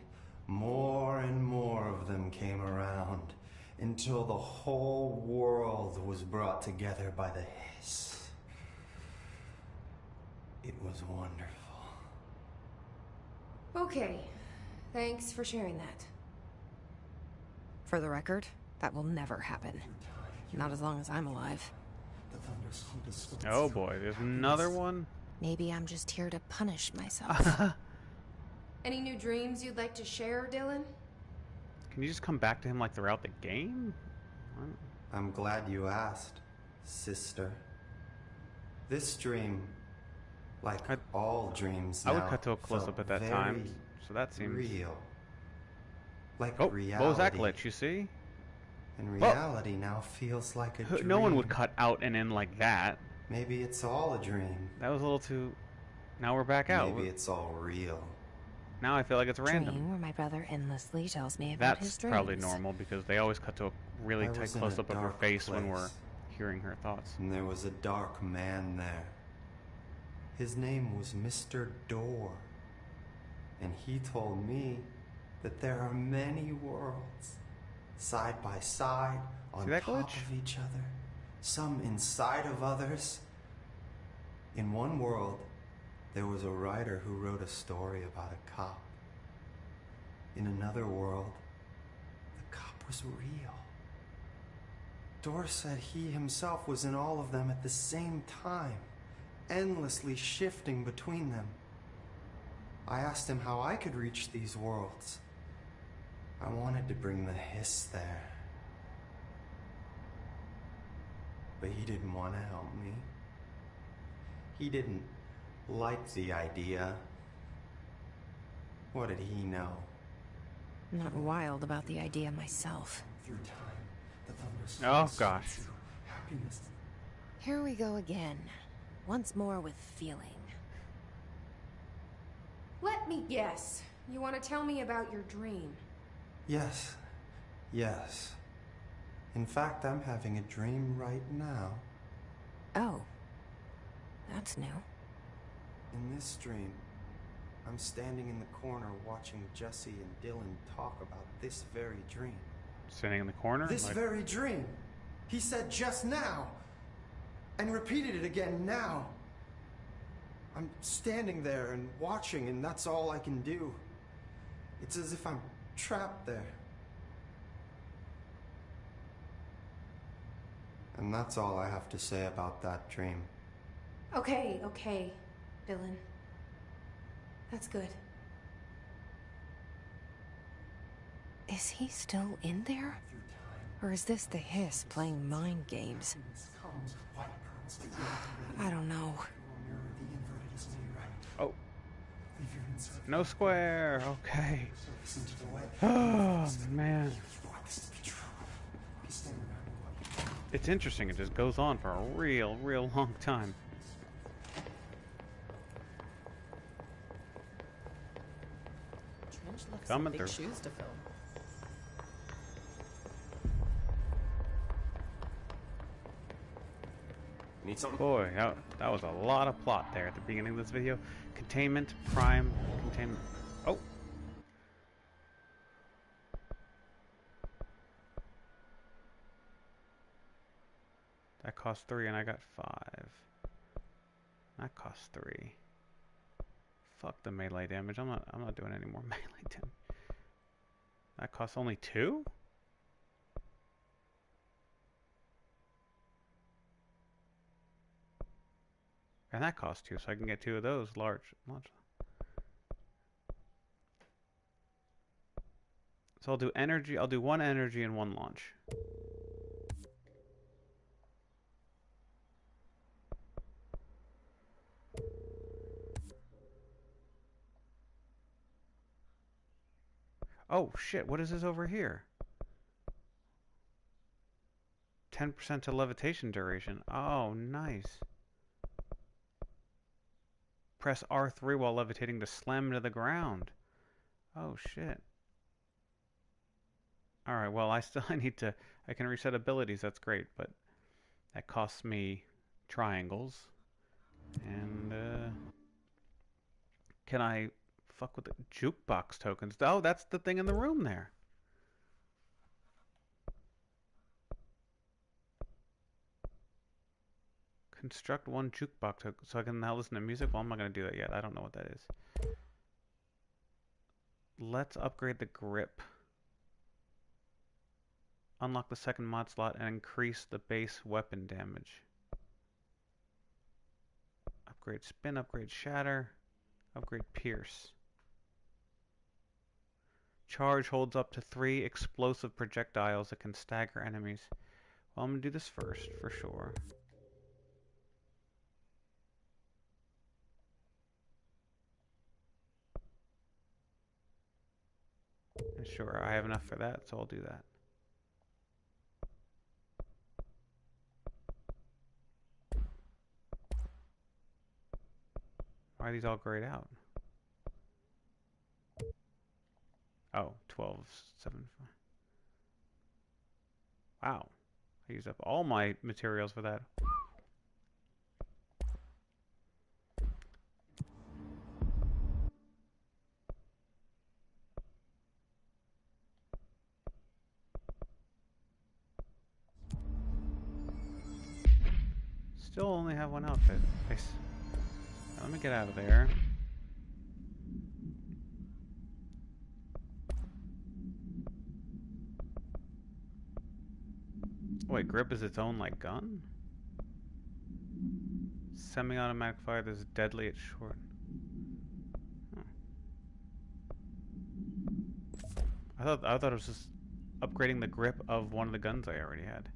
more and more of them came around until the whole world was brought together by the hiss. It was wonderful. Okay, thanks for sharing that. For the record, that will never happen. Not as long as I'm alive. Oh boy, there's another one? Maybe I'm just here to punish myself. Any new dreams you'd like to share, Dylan? Can you just come back to him like throughout the game? I'm glad you asked, sister. This dream, like all dreams now, I would cut to a close-up at that time, so that seems real. Like reality. What was that glitch, you see? And reality now feels like a dream. No one would cut out and in like that. Maybe it's all a dream. That was a little too... Now we're back out. Maybe it's all real. Now I feel like it's random. Dream where my brother endlessly tells me about his dreams. That's probably normal because they always cut to a really tight close-up of her face when we're hearing her thoughts. And there was a dark man there. His name was Mr. Door. And he told me that there are many worlds, side by side, on top of each other, some inside of others. In one world, there was a writer who wrote a story about a cop. In another world, the cop was real. Door said he himself was in all of them at the same time, endlessly shifting between them. I asked him how I could reach these worlds. I wanted to bring the hiss there, but he didn't want to help me. He didn't like the idea. What did he know? I'm not wild about the idea myself. Through time, the thunderstorms Oh, gosh. to happiness. Here we go again. Once more with feeling. Let me guess. You want to tell me about your dream? Yes. Yes. In fact, I'm having a dream right now. Oh. That's new. In this dream, I'm standing in the corner watching Jesse and Dylan talk about this very dream. Sitting in the corner? This like... very dream! He said just now! And repeated it again now! I'm standing there and watching, and that's all I can do. It's as if I'm trapped there. And that's all I have to say about that dream. Okay, Dylan. That's good. Is he still in there? Or is this the hiss playing mind games? I don't know. Oh. No square. Okay. Oh, man. It's interesting. It just goes on for a real long time. Trench looks Coming like big through. shoes to fill. Need something? Boy, that was a lot of plot there at the beginning of this video. Containment, prime, containment. Oh. That cost 3 and I got 5. That cost 3. Fuck the melee damage. I'm not doing any more melee damage. That costs only 2? And that costs 2, so I can get 2 of those large. So I'll do energy. I'll do 1 energy and 1 launch. Oh shit, what is this over here? 10% to levitation duration. Oh, nice. Press R3 while levitating to slam to the ground. Oh shit. Alright, well I need to, I can reset abilities, that's great, but that costs me triangles. And can I fuck with the jukebox tokens? Oh, that's the thing in the room there. Construct 1 jukebox token so I can now listen to music. Well, I'm not going to do that yet. I don't know what that is. Let's upgrade the grip. Unlock the second mod slot and increase the base weapon damage. Upgrade spin, upgrade shatter, upgrade pierce. Charge holds up to 3 explosive projectiles that can stagger enemies. Well, I'm going to do this first, for sure. And sure, I have enough for that, so I'll do that. Why are these all grayed out? Oh, 12, 7, 5. Wow. I used up all my materials for that. Still only have 1 outfit. Nice. Now let me get out of there. Wait, grip is its own, like, gun? Semi-automatic fire that's deadly at short. Huh. I thought it was just upgrading the grip of one of the guns I already had.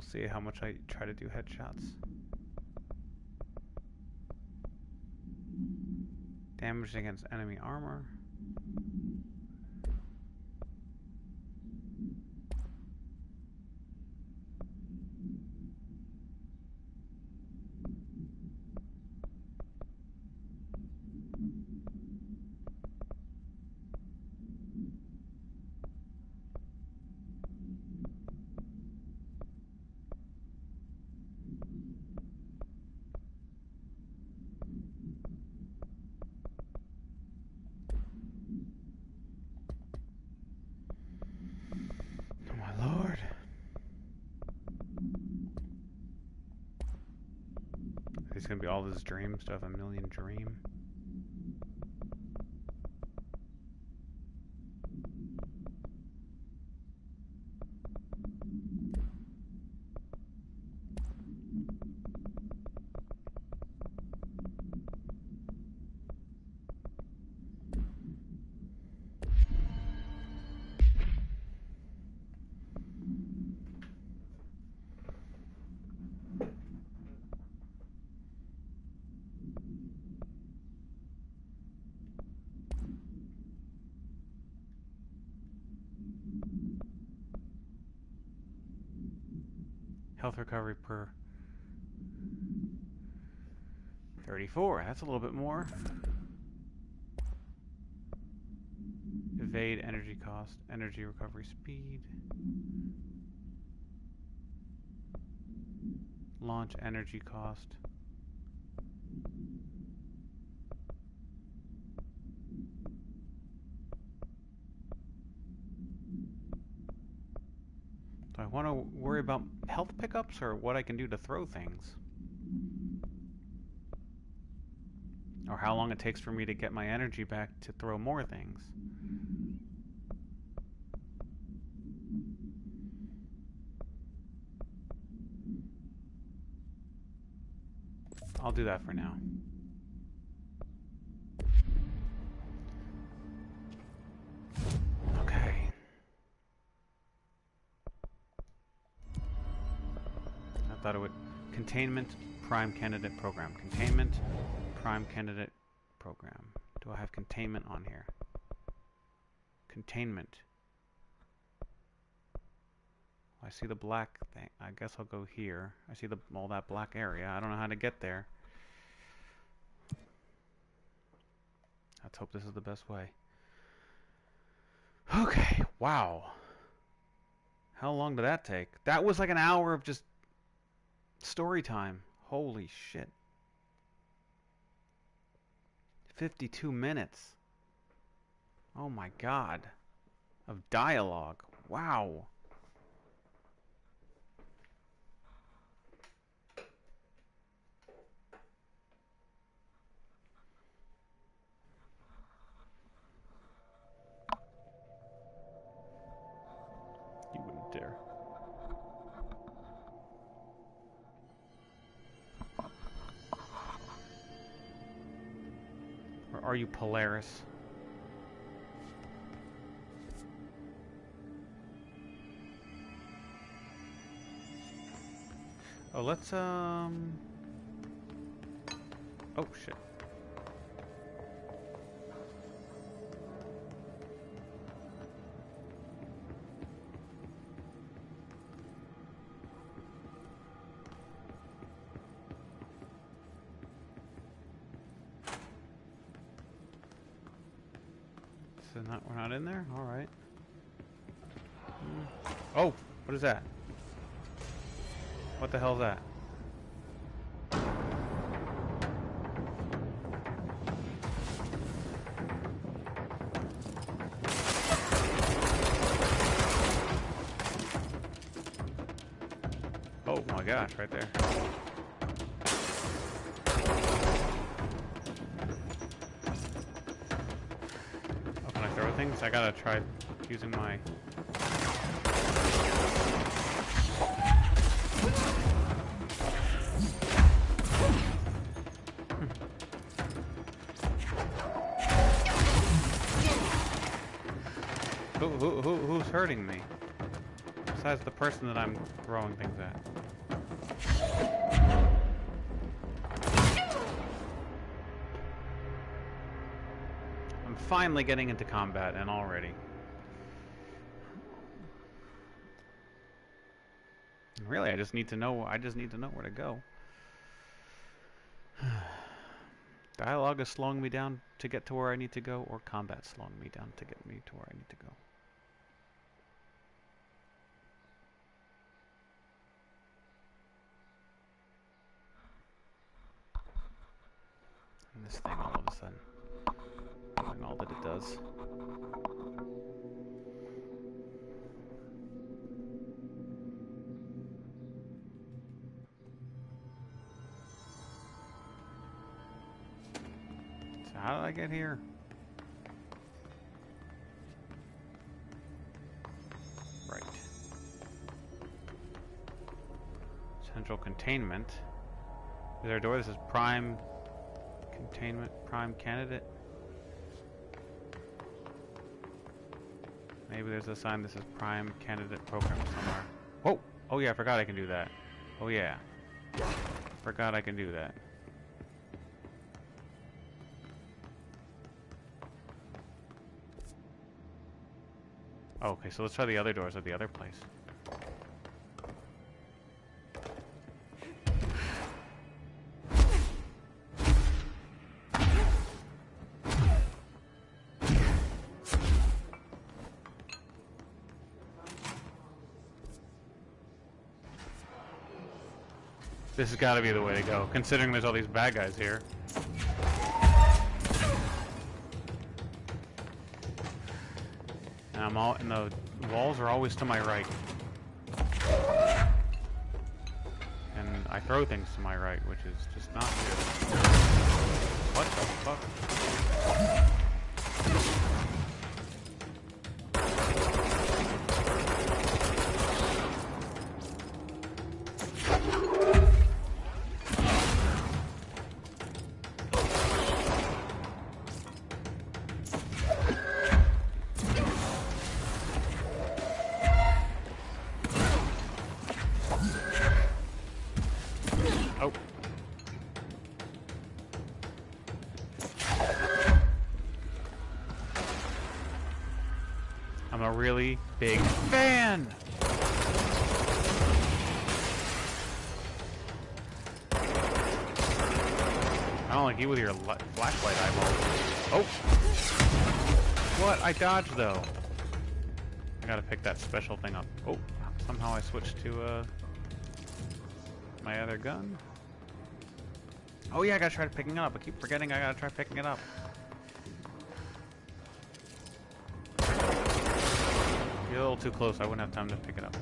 see how much I try to do headshots. Damage against enemy armor. It's gonna be all this dream stuff, a million dream. Health recovery per 34. That's a little bit more. Evade energy cost, energy recovery speed. Launch energy cost. Do I want to worry about health pickups or what I can do to throw things? Or how long it takes for me to get my energy back to throw more things? I'll do that for now. Okay. I thought it would... Containment Prime Candidate Program. Containment Prime Candidate Program. Do I have containment on here? Containment. I see the black thing. I guess I'll go here. I see the all that black area. I don't know how to get there. Let's hope this is the best way. Okay, wow. How long did that take? That was like an hour of just story time. Holy shit. 52 minutes. Oh my god. Of dialogue. Wow. You wouldn't dare. Or are you Polaris? Oh, let's, oh, shit. So we're not in there? All right. Oh, what is that? What the hell is that? Oh my gosh, right there. Oh, can I throw things? I gotta try using my... Who's hurting me? What's besides the person that I'm throwing things at. I'm finally getting into combat, and already. Really, I just need to know where to go. Dialogue is slowing me down to get to where I need to go, or combat slowing me down to get me to where I need to go. And this thing all of a sudden doing all that it does. So how did I get here? Right. Central containment. Is there a door that says prime containment, prime candidate? Maybe there's a sign that says prime candidate program somewhere. Whoa! Oh yeah, I forgot I can do that. Oh yeah. Forgot I can do that. Oh, okay, so let's try the other doors at the other place. This has got to be the way to go, considering there's all these bad guys here. And and the walls are always to my right. And I throw things to my right, which is just not good. What the fuck? I'm a really big fan! I don't like you with your flashlight eyeballs. Oh! What? I dodged though. I gotta pick that special thing up. Oh, somehow I switched to my other gun. Oh yeah, I gotta try picking it up. I keep forgetting I gotta try picking it up. You're a little too close. I wouldn't have time to pick it up.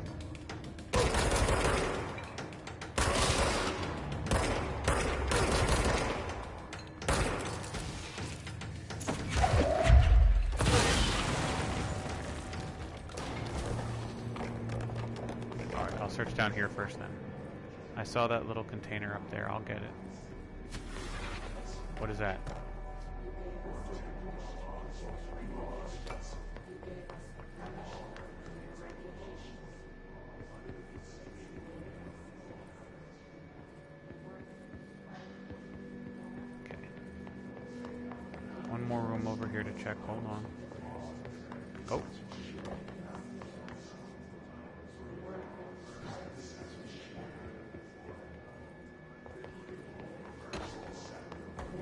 Alright, I'll search down here first then. I saw that little container up there. I'll get it. What is that? One more room over here to check. Hold on. Oh.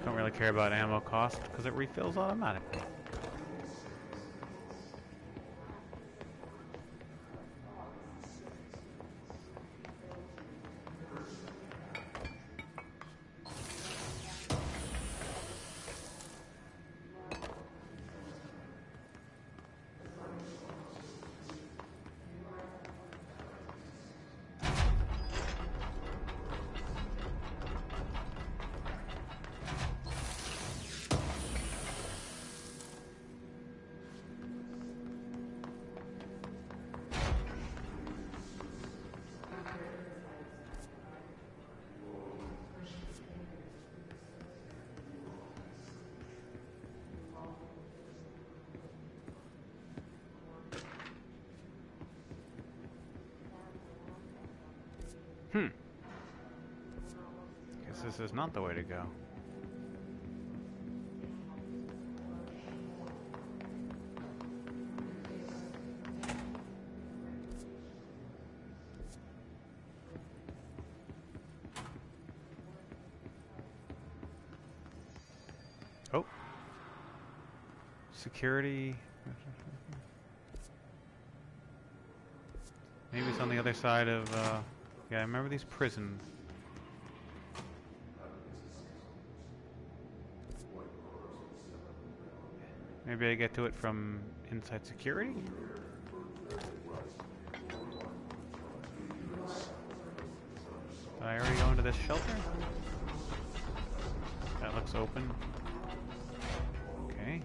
Don't really care about ammo cost because it refills automatically. Guess this is not the way to go. Oh. Security. Maybe it's on the other side of, yeah, I remember these prisons. Maybe I get to it from inside security? Did I already go into this shelter? That looks open. Okay.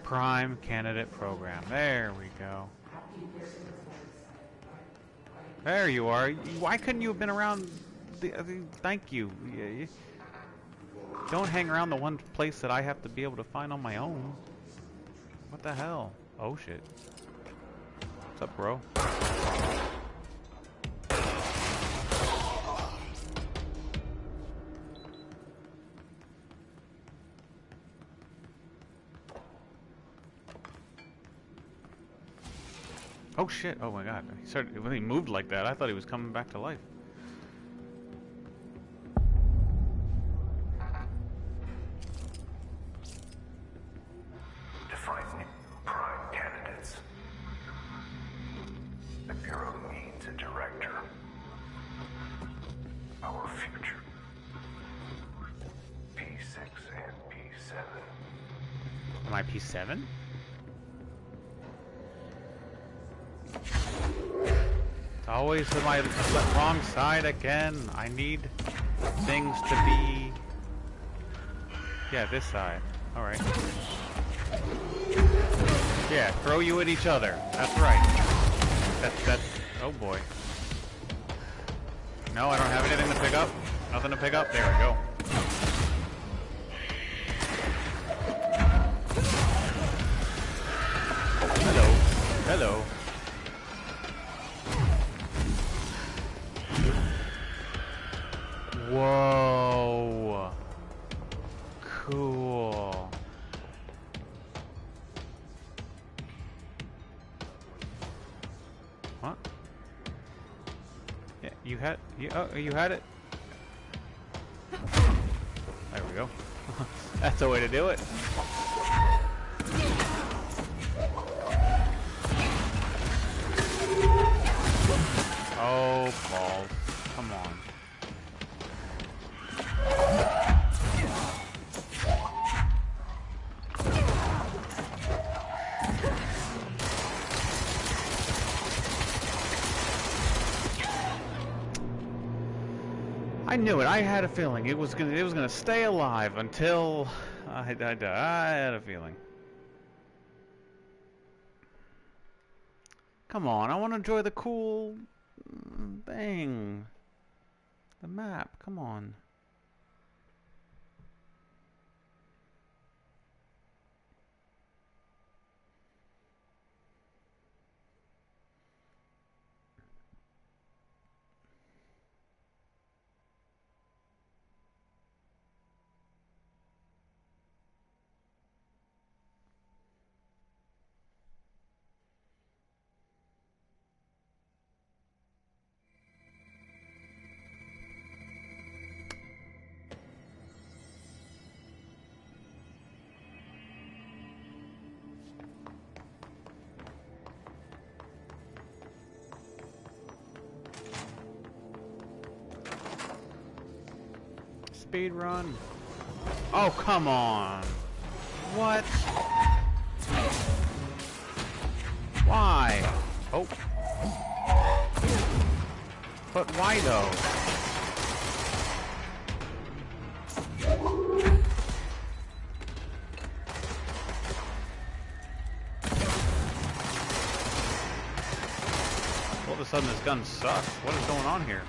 Prime candidate program. There we go. There you are. Why couldn't you have been around thank you. Don't hang around the one place that I have to be able to find on my own. What the hell? Oh shit. What's up, bro? Oh shit, oh my god. When he moved like that, I thought he was coming back to life. Define new prime candidates. The Bureau needs a director. Our future. P6 and P7. Am I P7? Always on my wrong side again. I need things to be... Yeah, this side. Alright. Yeah, throw you at each other. That's right. That's... Oh boy. No, I don't have anything to pick up. Nothing to pick up. There we go. Hello. Hello. Whoa. Cool. What? Yeah, you had it. There we go. That's the way to do it. Oh, balls. Come on. I knew it. I had a feeling it was gonna stay alive until I died. I had a feeling. Come on, I want to enjoy the cool thing. The map. Come on. Speed run. Oh, come on. What? Why? Oh. But why though? All of a sudden this gun sucks. What is going on here?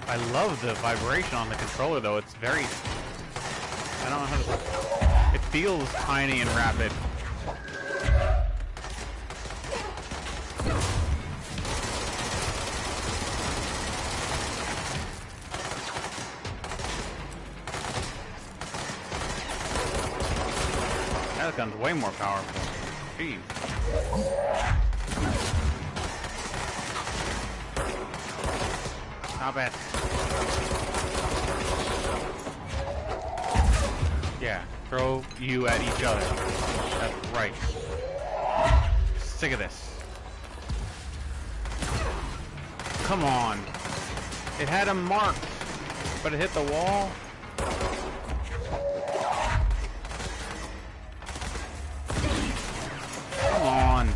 I love the vibration on the controller though. It's very... I don't know how to... It feels tiny and rapid. That gun's way more powerful. Jeez. Stop it. Yeah, throw you at each other. That's right. Sick of this. Come on. It had him marked, but it hit the wall. Come on.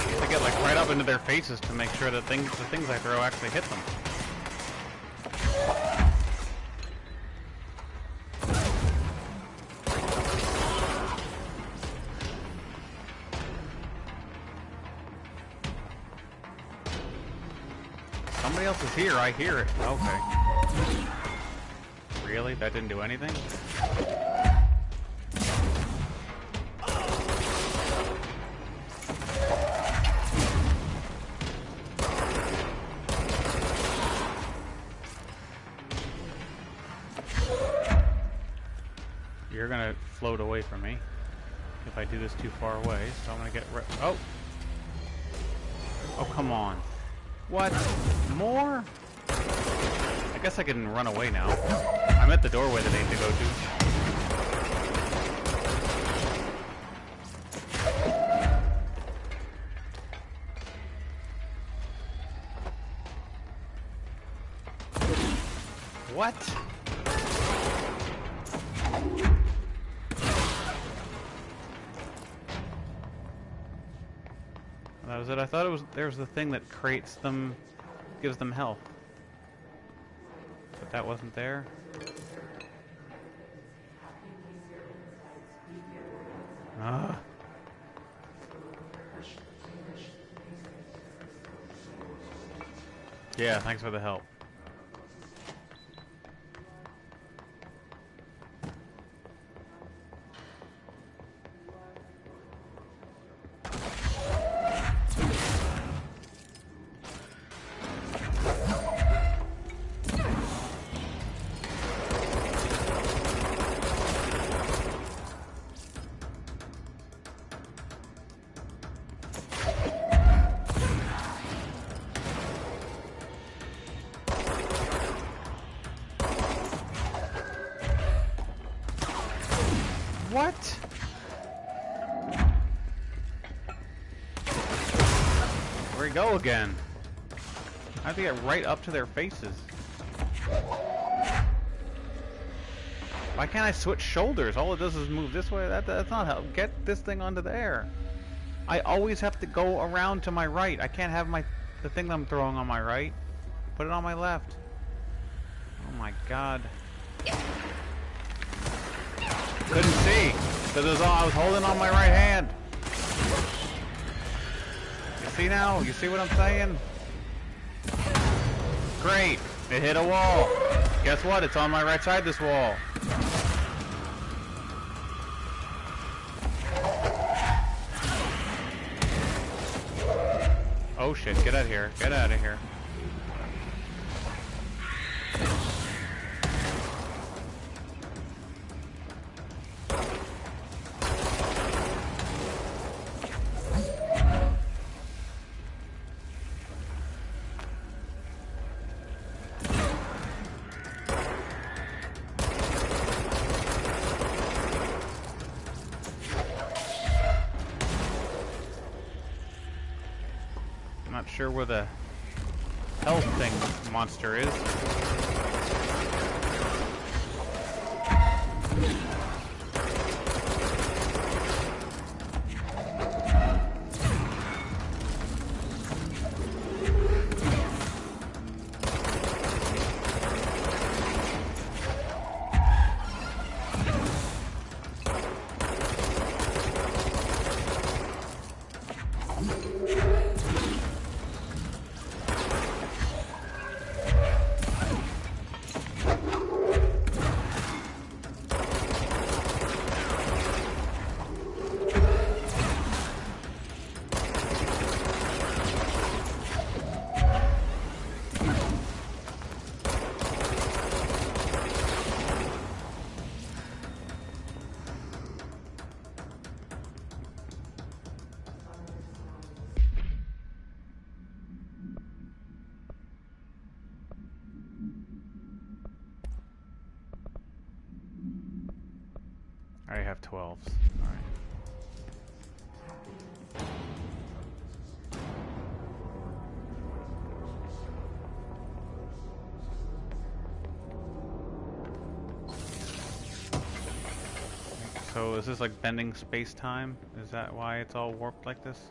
To get like right up into their faces to make sure that the things I throw actually hit them. Somebody else is here, I hear it. Okay. Really? That didn't do anything? You're gonna float away from me if I do this too far away, so I'm gonna get oh! Oh, come on. What? More? I guess I can run away now. I'm at the doorway that I need to go to. What? That was it. I thought there was the thing that creates them, gives them health. But that wasn't there. Ah. Yeah, thanks for the help. What? Where'd he go again? I have to get right up to their faces. Why can't I switch shoulders? All it does is move this way. That's not how. Get this thing onto there. I always have to go around to my right. I can't have the thing that I'm throwing on my right. Put it on my left. Oh my god. Couldn't see, because I was holding on my right hand. You see now? You see what I'm saying? Great. It hit a wall. Guess what? It's on my right side, this wall. Oh shit, get out of here. Get out of here. Not sure where the health thing monster is. I already have 12s. Alright. So is this like bending space-time? Is that why it's all warped like this?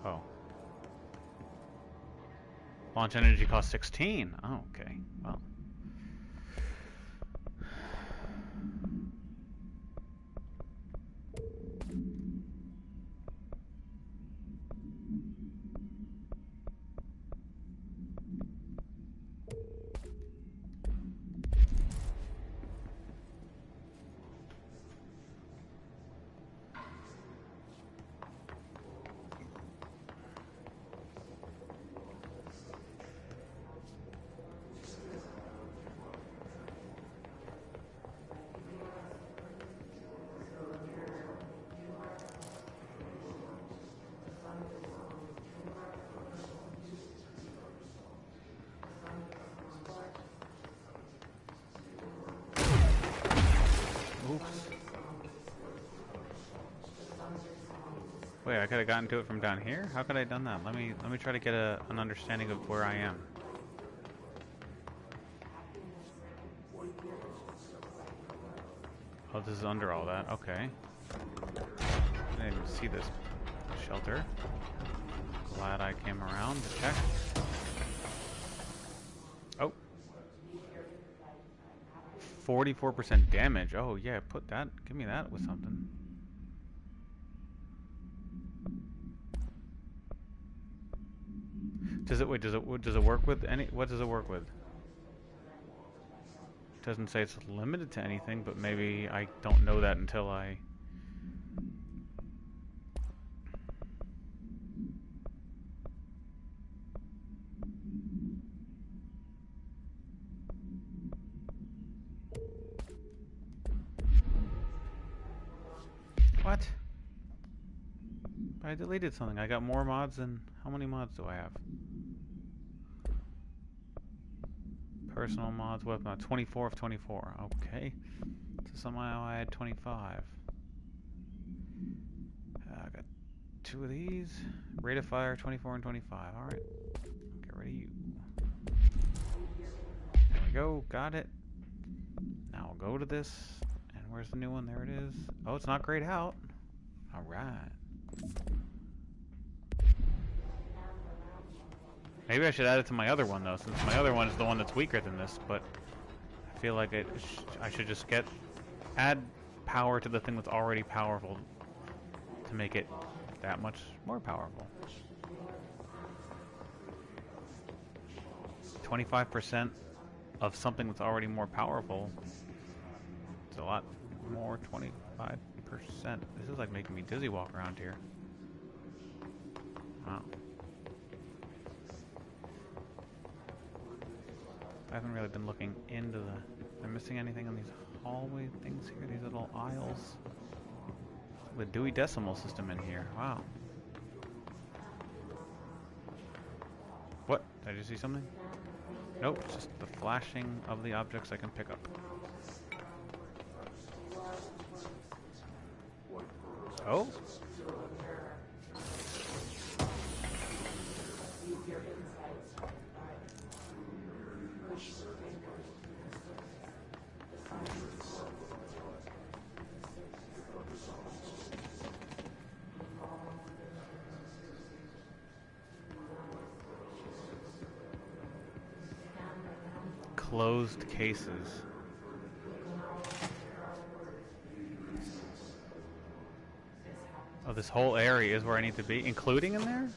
Oh. Launch energy costs 16. Oh, okay. Well. Wait, I could have gotten to it from down here? How could I have done that? Let me try to get an understanding of where I am. Oh, this is under all that. Okay. I didn't even see this shelter. Glad I came around to check. Oh. 44% damage. Oh yeah, put that. Give me that with something. Does it work with any? What does it work with? It doesn't say it's limited to anything, but maybe I don't know that until I. What? I deleted something. I got more mods than. How many mods do I have? Personal mods, weapon mod, 24 of 24. Okay. So somehow I had 25. I got 2 of these. Rate of fire, 24 and 25. Alright. Get rid of you. There we go. Got it. Now we'll go to this. And where's the new one? There it is. Oh, it's not grayed out. Alright. Maybe I should add it to my other one, though, since my other one is the one that's weaker than this, but I feel like I should just add power to the thing that's already powerful to make it that much more powerful. 25% of something that's already more powerful. It's a lot more, 25%. This is like making me dizzy walk around here. Wow. I haven't really been looking into the... Am I missing anything on these hallway things here? These little aisles? The Dewey Decimal System in here. Wow. What? Did I just see something? Nope, it's just the flashing of the objects I can pick up. Oh? Closed cases. Oh, this whole area is where I need to be, including in there?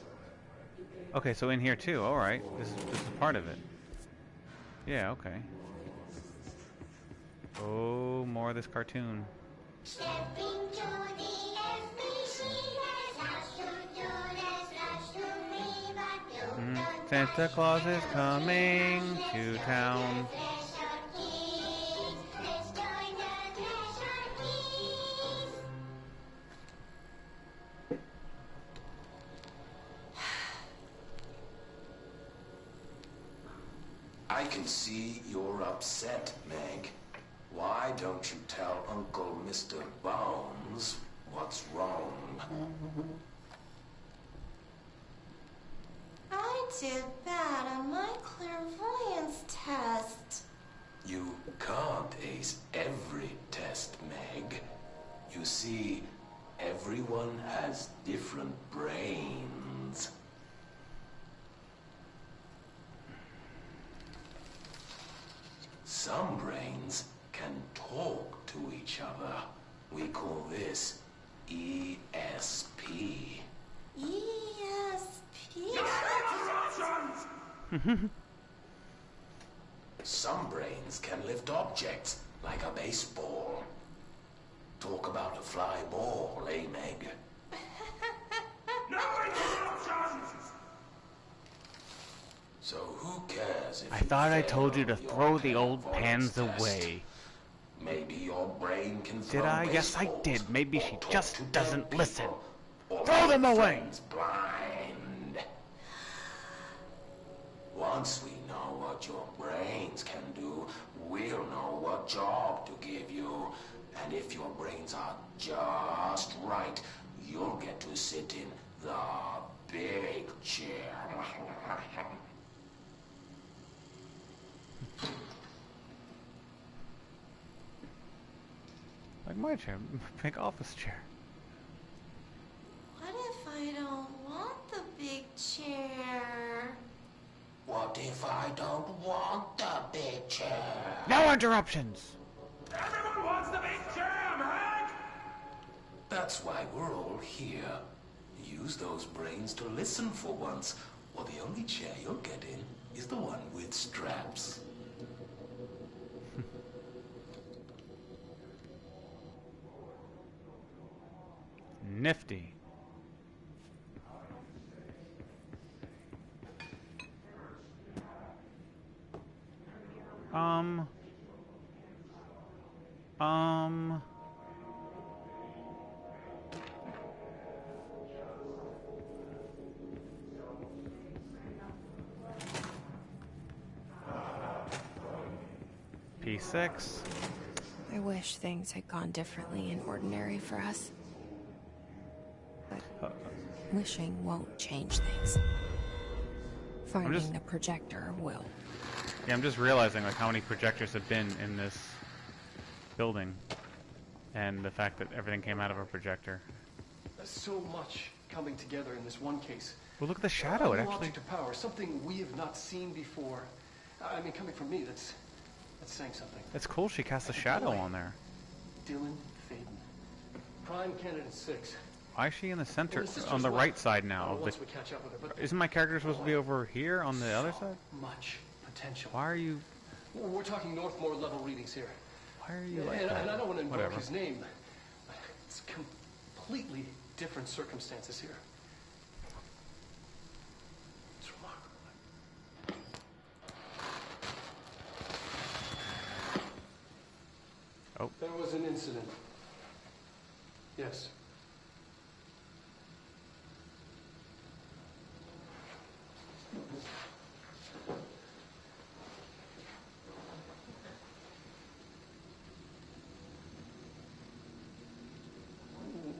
Okay, so in here too. All right, this is part of it. Yeah, okay. Oh, more of this cartoon. Santa Claus is coming to town. I can see you're upset, Meg. Why don't you tell Uncle Mr. Bones what's wrong? I did bad on my clairvoyance test. You can't ace every test, Meg. You see, everyone has different brains. Some brains can talk to each other. We call this ESP. ESP? Some brains can lift objects like a baseball. Talk about a fly ball, eh, Meg? No interruptions! So who cares if I thought I told you to throw the old pans away. Maybe your brain can throw Did I? Yes, I baseballs, did. Maybe she or just talk to doesn't dead listen. people, or Throw them make away! friends blind. Once we know what your brains can do, we'll know what job to give you. And if your brains are just right, you'll get to sit in the big chair. Like my chair, big office chair. What if I don't want the big chair? What if I don't want the big chair? No interruptions! Everyone wants the big chair, Meg! That's why we're all here. Use those brains to listen for once, or the only chair you'll get in is the one with straps. Nifty. P6. I wish things had gone differently in Ordinary for us. But wishing won't change things. Finding the projector will. Yeah, I'm just realizing like how many projectors have been in this building, and the fact that everything came out of a projector. There's so much coming together in this one case. Well, look at the shadow. It A new actually. object of power, something we have not seen before. I mean, coming from me, that's saying something. It's cool. She cast a shadow on there. Dylan Faden, Prime Candidate 6. Why is she in the center, Well, the sister's on the well. right side now? Once we catch up with her, but Isn't my character supposed to be over here on the other side? much potential. Why are you? We're talking Northmore level readings here. Why are you like and, that? and I don't want to invoke Whatever. his name. It's completely different circumstances here. It's remarkable. Oh. There was an incident. Yes.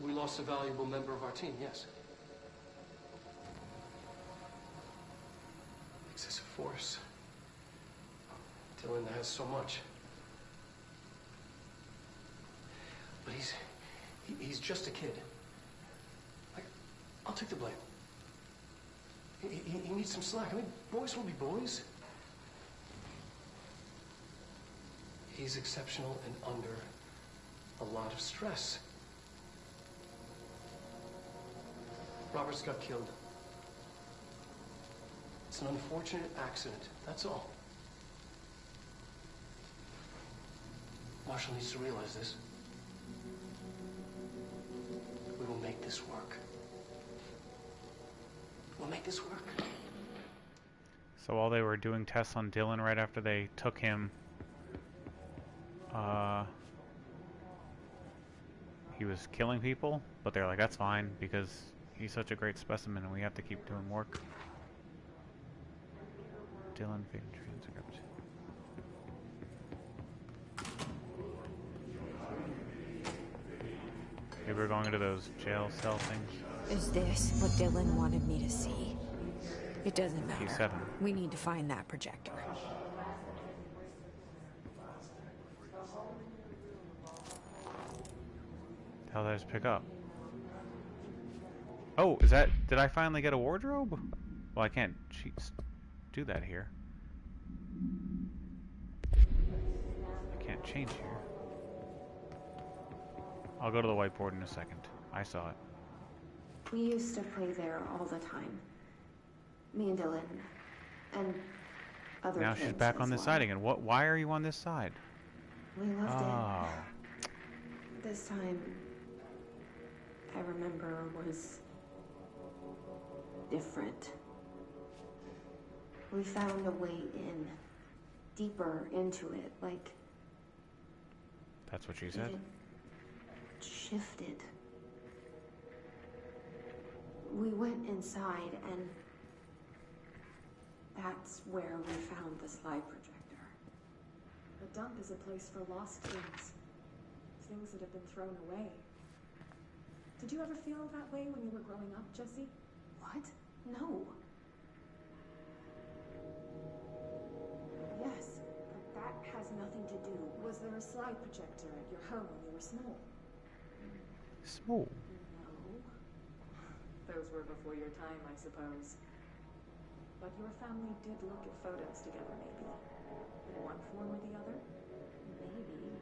We lost a valuable member of our team, yes. Excessive force. Dylan has so much. But he's just a kid. I'll take the blame. He needs some slack. I mean, boys will be boys. He's exceptional and under a lot of stress. Roberts got killed. It's an unfortunate accident, that's all. Marshall needs to realize this. We will make this work. We'll make this work. So while they were doing tests on Dylan right after they took him, he was killing people, but they're like, that's fine because he's such a great specimen and we have to keep doing work. Dylan Fig transcript. Maybe we're going into those jail cell things. Is this what Dylan wanted me to see? It doesn't matter. P7. We need to find that projector. How did I just pick up? Oh, is that... Did I finally get a wardrobe? Well, I can't do that here. I can't change here. I'll go to the whiteboard in a second. I saw it. We used to play there all the time. Me and Dylan. And other Now kids she's back as on this well. side again. What? Why are you on this side? We loved Oh. it. This time, I remember, was different. We found a way in, deeper into it, like That's what she said. it shifted. We went inside, and that's where we found the slide projector. A dump is a place for lost things. Things that have been thrown away. Did you ever feel that way when you were growing up, Jesse? What? No. Yes, but that has nothing to do. Was there a slide projector at your home when you were small? Small. No. Those were before your time, I suppose. But your family did look at photos together, maybe. In one form or the other? Maybe.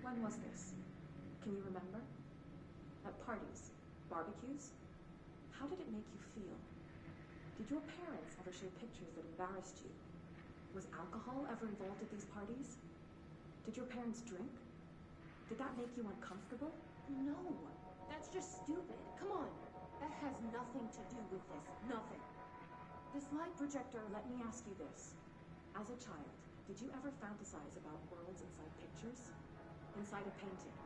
When was this? Can you remember? At parties? Barbecues? How did it make you feel? Did your parents ever show pictures that embarrassed you? Was alcohol ever involved at these parties? Did your parents drink? Did that make you uncomfortable? No. That's just stupid. Come on. That has nothing to do with this. Nothing. This light projector, let me ask you this. As a child, did you ever fantasize about worlds inside pictures? Inside a painting?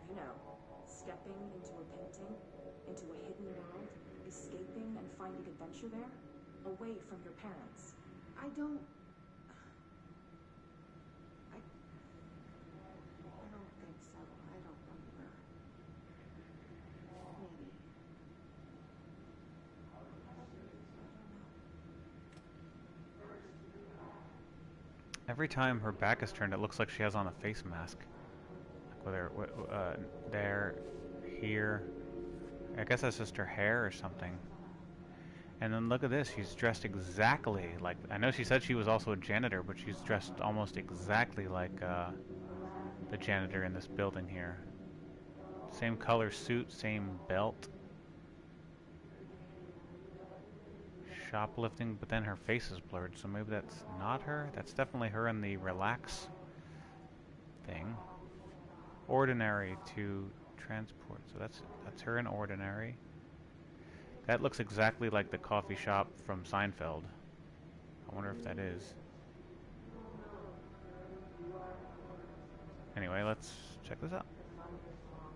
You know, stepping into a painting, into a hidden world, escaping and finding adventure there, away from your parents. I don't think so. I don't remember. Maybe. Every time her back is turned, it looks like she has on a face mask. Like whether there, here. I guess that's just her hair or something. And then look at this. She's dressed exactly like... I know she said she was also a janitor, but she's dressed almost exactly like the janitor in this building here. Same color suit, same belt. Shoplifting, but then her face is blurred, so maybe that's not her. That's definitely her in the relax thing. Ordinary to transport, so that's her in ordinary. That looks exactly like the coffee shop from Seinfeld. I wonder if that is. Anyway, let's check this out.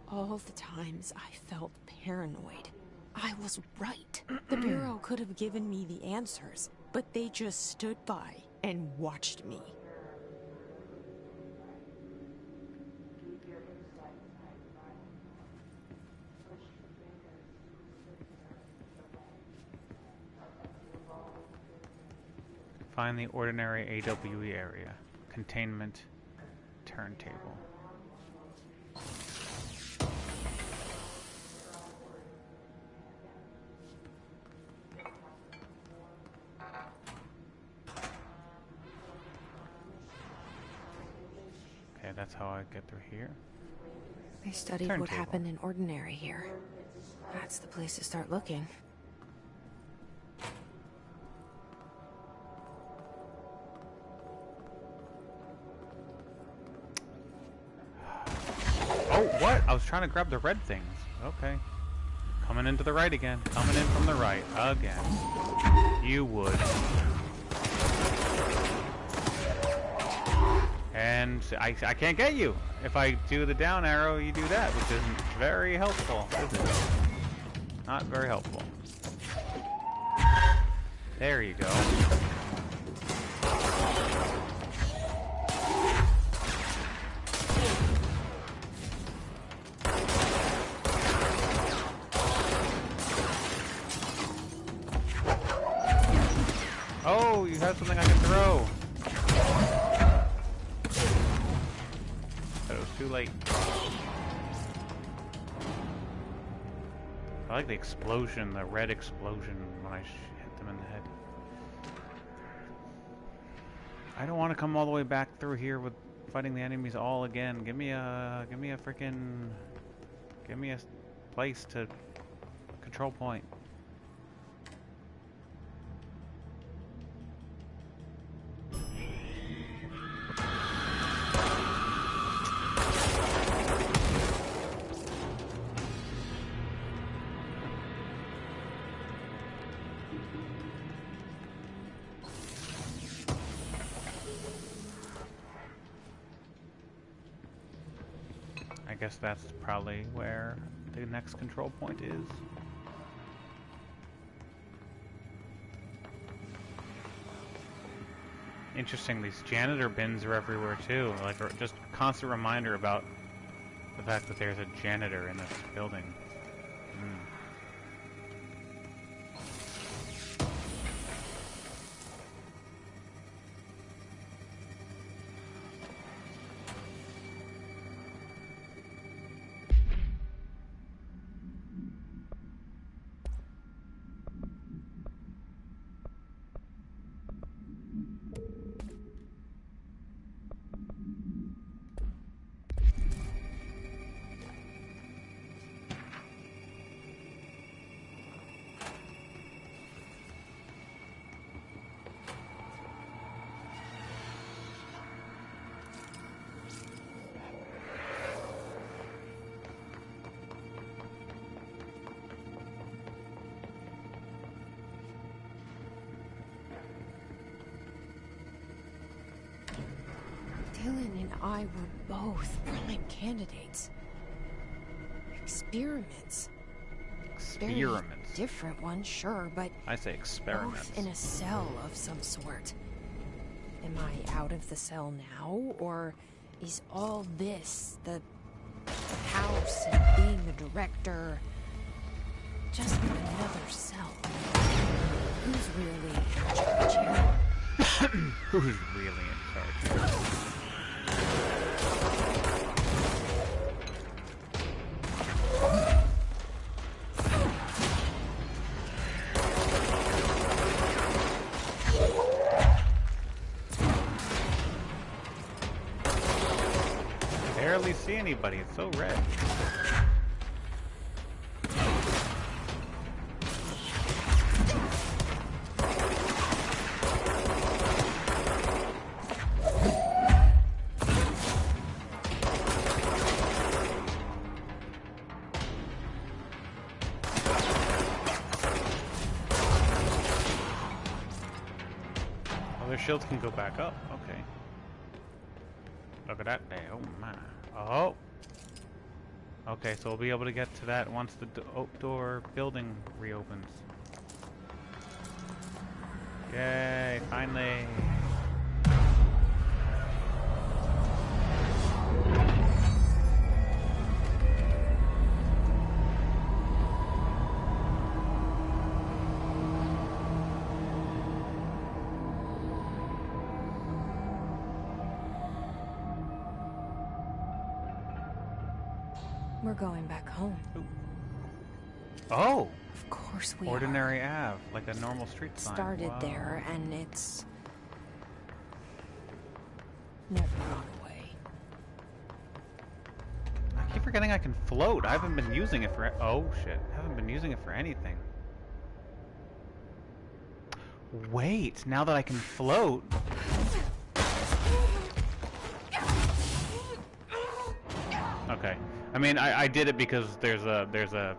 All the times I felt paranoid, I was right. The Bureau could have given me the answers, but they just stood by and watched me. Find the ordinary AWE area. Containment turntable. Okay, that's how I get through here. They studied what Turntable. happened in ordinary here. That's the place to start looking. Oh, what? I was trying to grab the red things. Okay. Coming into the right again. Coming in from the right again. You would. And I can't get you. If I do the down arrow, you do that, which isn't very helpful, is it? Not very helpful. There you go. Oh, you have something I can throw. But it was too late. I like the explosion, the red explosion when I hit them in the head. I don't want to come all the way back through here with fighting the enemies all again. Give me a place to control point. I guess that's probably where the next control point is. Interesting, these janitor bins are everywhere too. Like, just a constant reminder about the fact that there's a janitor in this building. Dylan and I were both prime candidates. Experiments. Experiments. Very different ones, sure, but I say experiments. both in a cell of some sort. Am I out of the cell now, or is all this, the house and being the director, just another cell? Who's really in charge here? Who's really in charge here? Barely see anybody, it's so red. Oh, their shields can go back up, okay. Look at that there, oh my. Oh! Okay, so we'll be able to get to that once the outdoor building reopens. Yay, finally! We're going back home. Oh! Of course we Ordinary Ave, like a normal street sign. Started Wow. there, and it's never gone away. I keep forgetting I can float. I haven't been using it for... Oh, shit. I haven't been using it for anything. Wait, now that I can float... Okay. I mean, I did it because there's a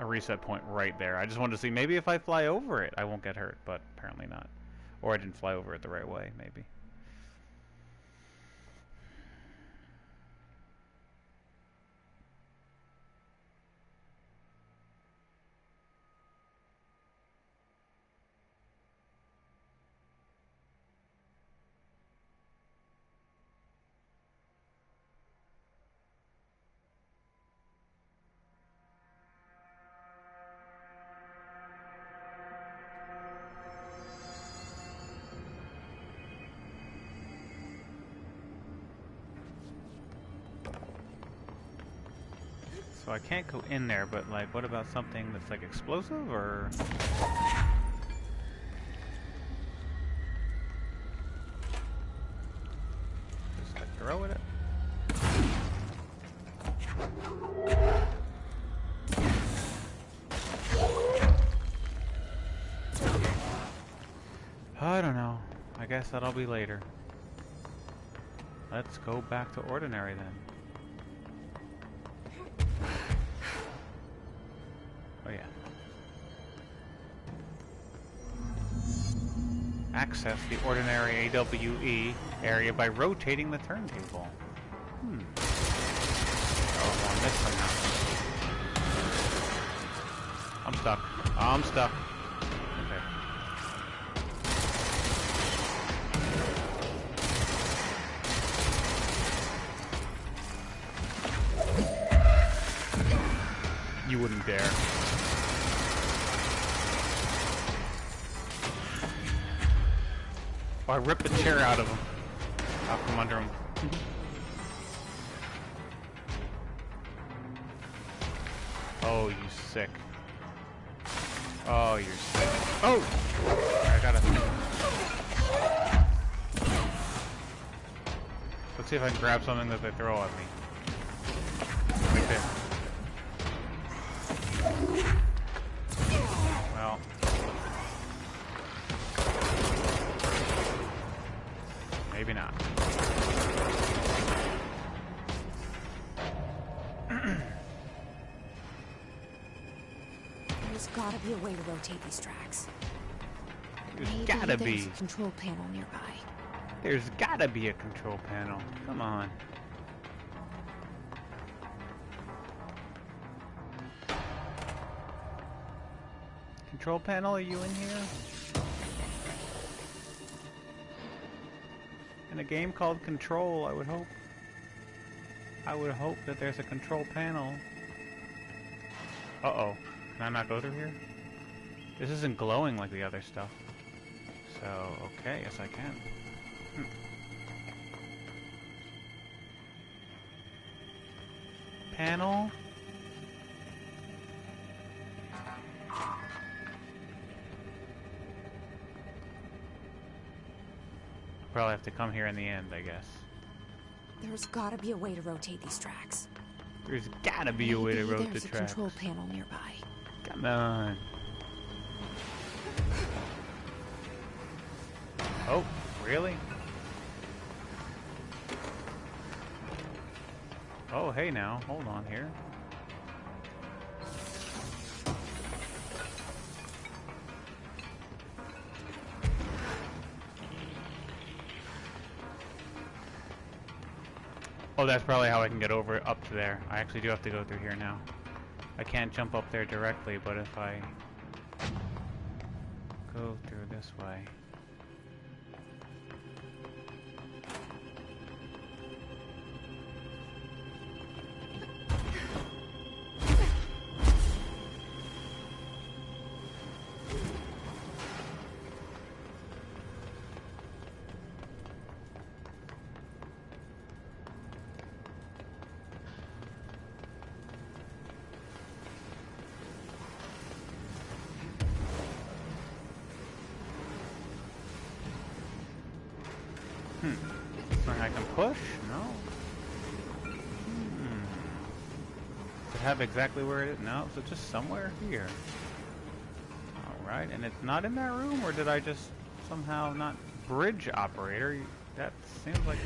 reset point right there. I just wanted to see, maybe if I fly over it, I won't get hurt, but apparently not. Or I didn't fly over it the right way, maybe. So I can't go in there, but like, what about something that's like explosive, or... Just like throw it at... I don't know. I guess that'll be later. Let's go back to ordinary then. Oh yeah. Access the ordinary AWE area by rotating the turntable. Oh, on this one now. I'm stuck. I'm stuck. Okay. You wouldn't dare. Oh, I ripped the chair out of him. Out from under him. Oh, you sick. Oh, you're sick. Oh! I gotta... Let's see if I can grab something that they throw at me. Right there. Well... maybe not. There's gotta be a way to rotate these tracks. There's Maybe gotta there's be. a control panel nearby. There's gotta be a control panel. Come on. Control panel, are you in here? In a game called Control, I would hope. I would hope that there's a control panel. Uh-oh. Can I not go through here? This isn't glowing like the other stuff. So, okay, yes I can. Panel? Probably have to come here in the end, I guess. There's gotta be a way to rotate these tracks. There's gotta be a way to rotate the tracks. There's a tracks. control panel nearby. Come on. Oh, really? Oh, hey now, hold on here. Oh, that's probably how I can get over up to there. I actually do have to go through here now. I can't jump up there directly, but if I go through this way. Something I can push? No. Does it have exactly where it is? No, so just somewhere here. Alright, and it's not in that room, or did I just somehow not... Bridge operator? That seems like...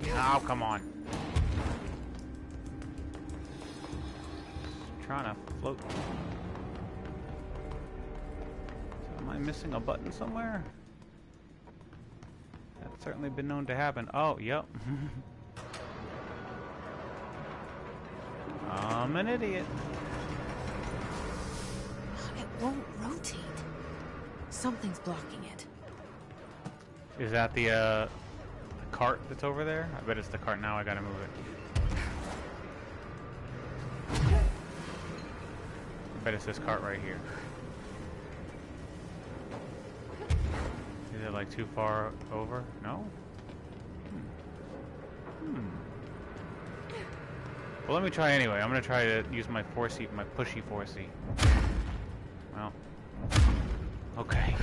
Oh, come on. Trying to float. So am I missing a button somewhere? That's certainly been known to happen. Oh, yep. I'm an idiot. It won't rotate. Something's blocking it. Is that the cart that's over there? I bet it's the cart now. I gotta move it. I bet it's this cart right here. Is it like too far over? No? Well, let me try anyway. I'm gonna try to use my 4C, my pushy 4C. Well, okay.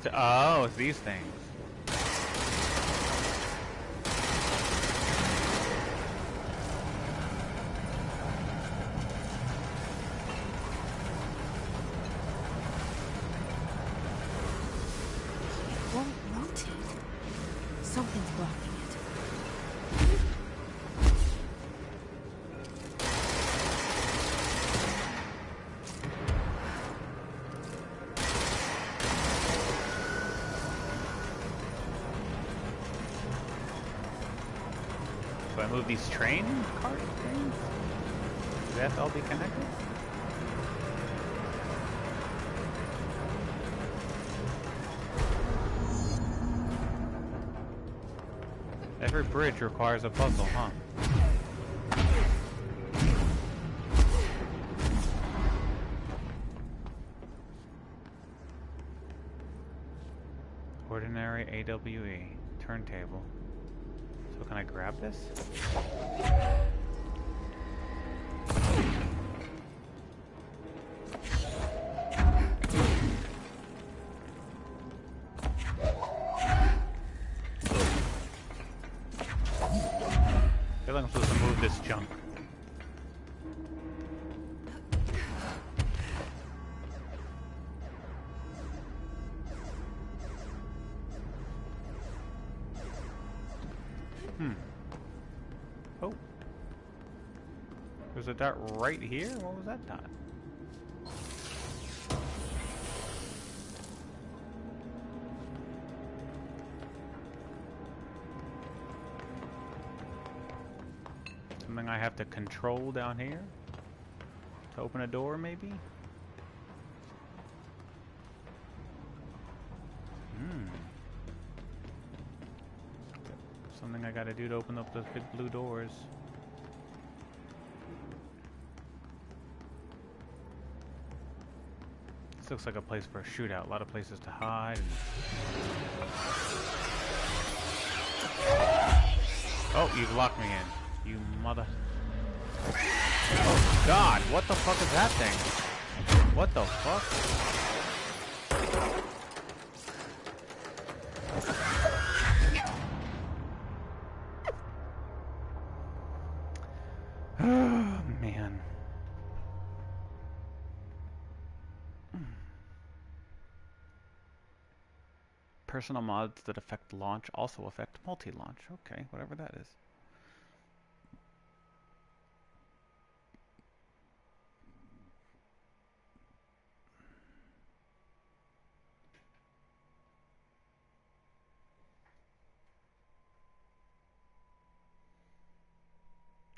So, oh, it's these things. It won't rotate. Something's blocking it. So I move these train cart things? Do they have to all be connected? Every bridge requires a puzzle, huh? Ordinary AWE turntable. So can I grab this? I feel like I'm supposed to move this junk. Oh. There's a dot right here? What was that dot? Something I have to control down here? To open a door, maybe? Something I gotta do to open up those big blue doors. This looks like a place for a shootout. A lot of places to hide. Oh, you've locked me in. You mother... Oh, God! What the fuck is that thing? What the fuck? Oh, man. Personal mods that affect launch also affect multi-launch. Okay, whatever that is.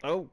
Oh!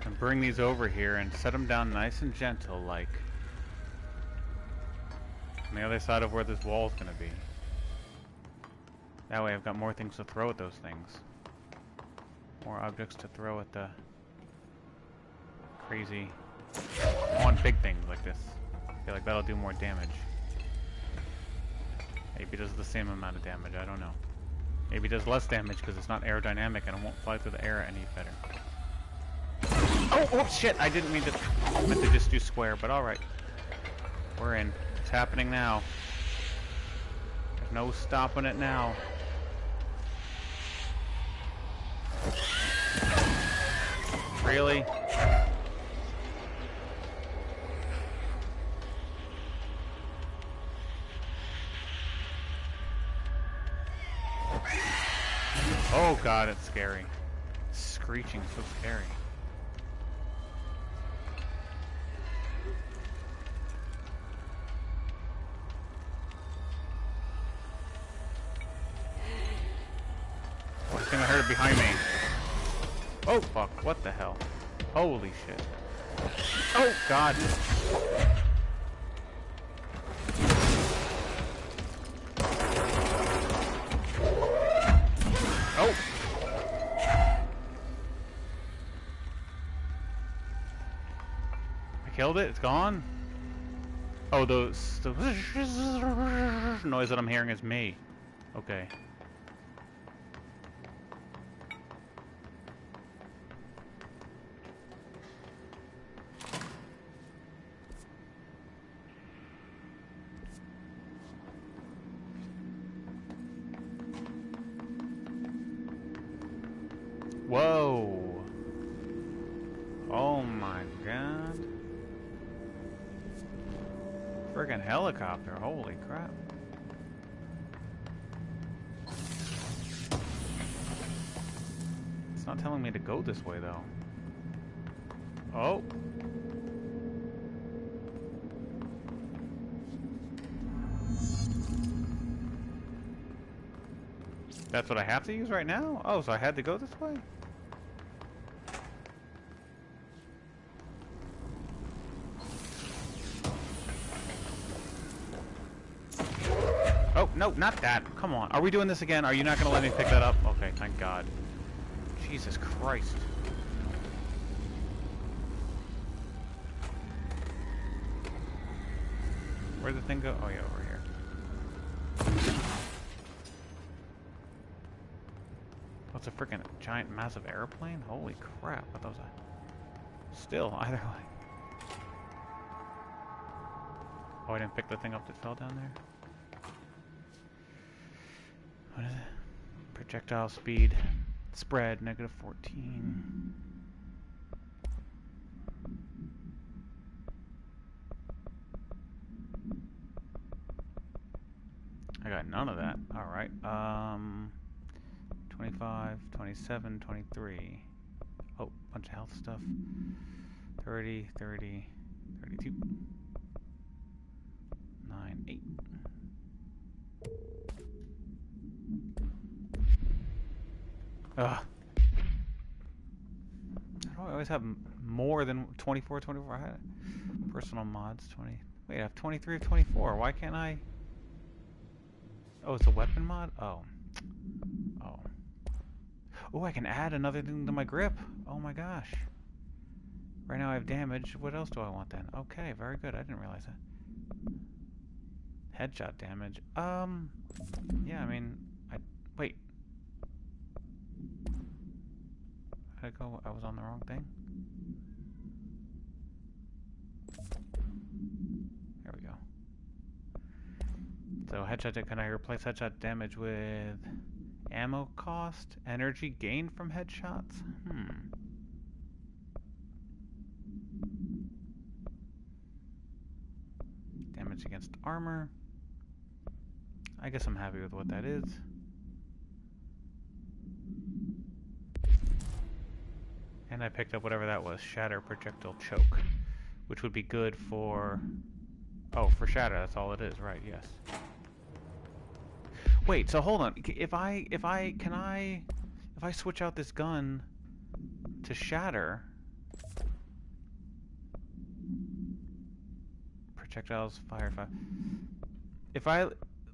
And bring these over here and set them down nice and gentle, like on the other side of where this wall's gonna be. That way I've got more things to throw at those things. More objects to throw at the crazy... I want big things like this. I feel like that'll do more damage. Maybe it does the same amount of damage, I don't know. Maybe it does less damage because it's not aerodynamic and it won't fly through the air any better. Oh shit! I didn't mean to... I meant to just do square, but alright. We're in. It's happening now. There's no stopping it now. Really? Oh god, it's scary. Screeching, so scary. Oh, I think I heard it behind me. Oh fuck, what the hell? Holy shit. Oh god. Oh! I killed it? It's gone? Oh, the noise that I'm hearing is me. Okay. Whoa. Oh my god. Friggin' helicopter, holy crap. It's not telling me to go this way though. Oh. That's what I have to use right now? Oh, so I had to go this way? Oh, no, not that. Come on. Are we doing this again? Are you not going to let me pick that up? Okay, thank God. Jesus Christ. Where'd the thing go? Oh, yeah, over here. What's a freaking giant, massive airplane? Holy crap. I thought that was a... Still, either way. Oh, I didn't pick the thing up that fell down there? What is it? Projectile speed. Spread, -14. I got none of that. Alright. 25, 27, 23. Oh, bunch of health stuff. 30, 30, 32. 9, 8. Ugh. How do I always have more than 24, 24? I had personal mods, 20. Wait, I have 23 of 24. Why can't I? Oh, it's a weapon mod? Oh. Oh. Oh, I can add another thing to my grip. Oh my gosh. Right now I have damage. What else do I want then? Okay, very good. I didn't realize that. Headshot damage. Yeah, I mean, wait. How'd I go? I was on the wrong thing? There we go. So headshot, can I replace headshot damage with ammo cost? Energy gained from headshots? Damage against armor. I guess I'm happy with what that is. And I picked up whatever that was, Shatter Projectile Choke, which would be good for... Oh, for Shatter, that's all it is, right, yes. Wait, so hold on, if I switch out this gun to Shatter, projectiles, fire.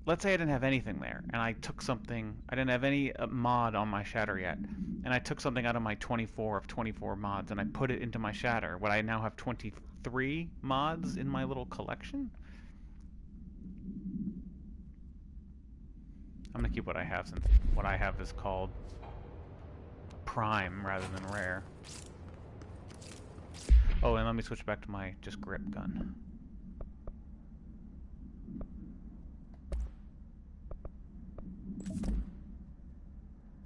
Let's say I didn't have anything there, and I took something, I didn't have any mod on my shatter yet, and I took something out of my 24 of 24 mods, and I put it into my shatter. Would I now have 23 mods in my little collection? I'm gonna keep what I have, since what I have is called Prime rather than Rare. Oh, and let me switch back to my just grip gun.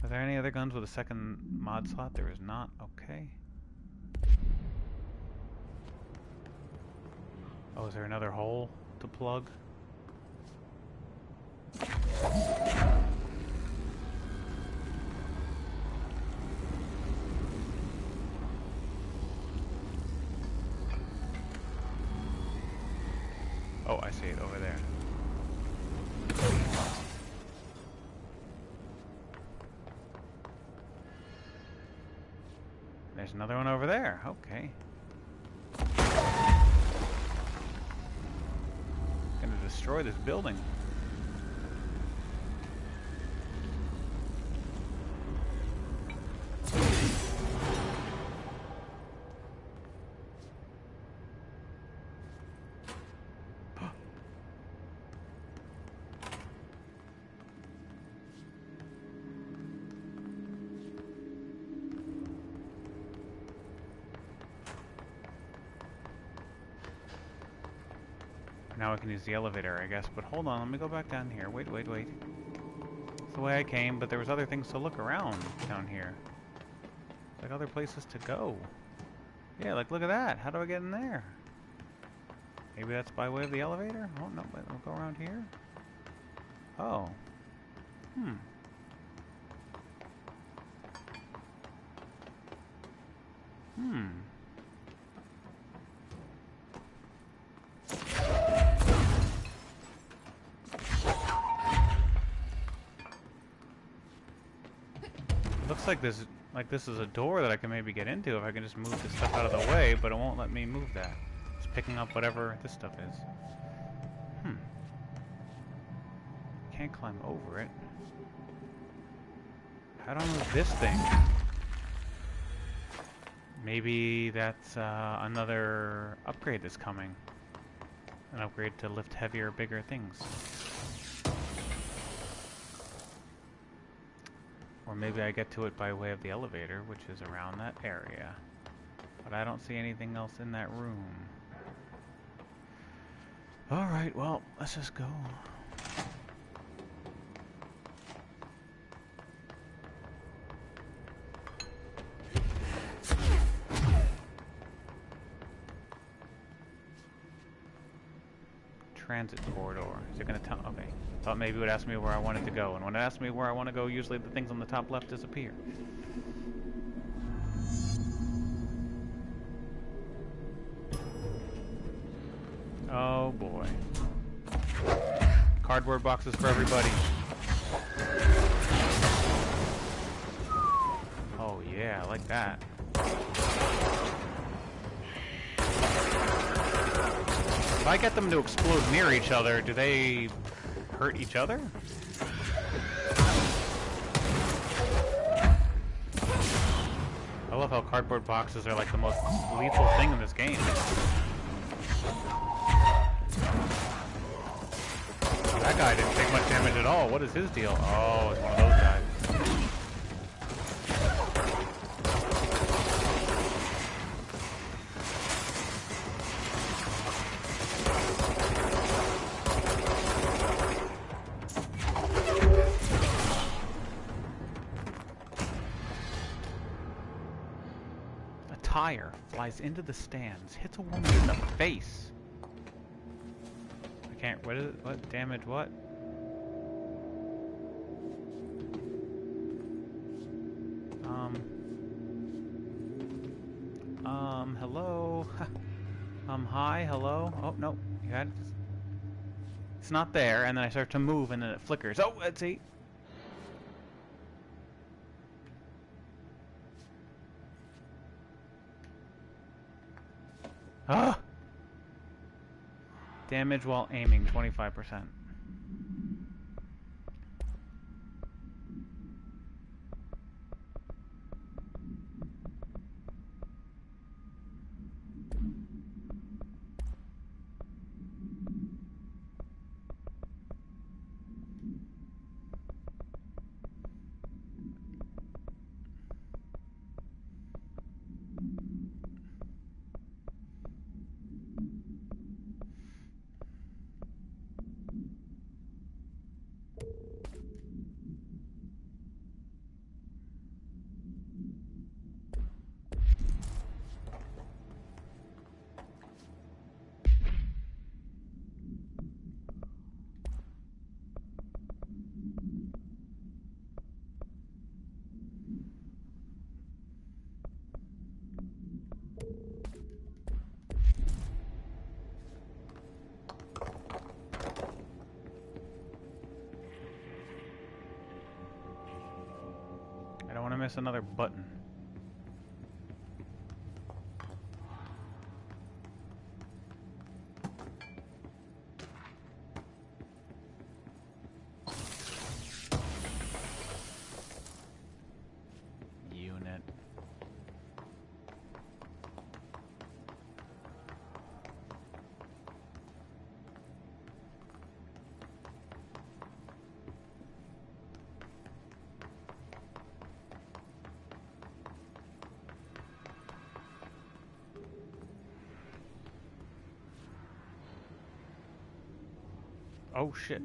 Are there any other guns with a second mod slot? There is not. Okay. Oh, is there another hole to plug? Oh, I see it over there. There's another one over there. Okay. Gonna destroy this building. Now I can use the elevator, I guess, but hold on, let me go back down here. Wait. It's the way I came, but there was other things to look around down here. Like other places to go. Yeah, like look at that. How do I get in there? Maybe that's by way of the elevator? Oh, no, wait, we'll go around here. Oh. Looks like this is a door that I can maybe get into if I can just move this stuff out of the way, but it won't let me move that. It's picking up whatever this stuff is. Can't climb over it. How do I move this thing? Maybe that's another upgrade that's coming. An upgrade to lift heavier, bigger things. Or maybe I get to it by way of the elevator, which is around that area. But I don't see anything else in that room. Alright, well, let's just go. Transit corridor. Is it going to tell? Okay. Thought maybe it would ask me where I wanted to go. And when it asks me where I want to go, usually the things on the top left disappear. Oh boy. Cardboard boxes for everybody. Oh yeah, I like that. If I get them to explode near each other, do they hurt each other? I love how cardboard boxes are like the most lethal thing in this game. That guy didn't take much damage at all. What is his deal? Oh, it's one of those guys. Tire flies into the stands, hits a woman in the face. I can't. What is it? What damage? What? Hello. Hi. Hello. Oh no, you had it. It's not there, and then I start to move, and then it flickers. Oh, let's see. Ah! Damage while aiming, 25%. I don't want to miss another button. Unit. Oh shit.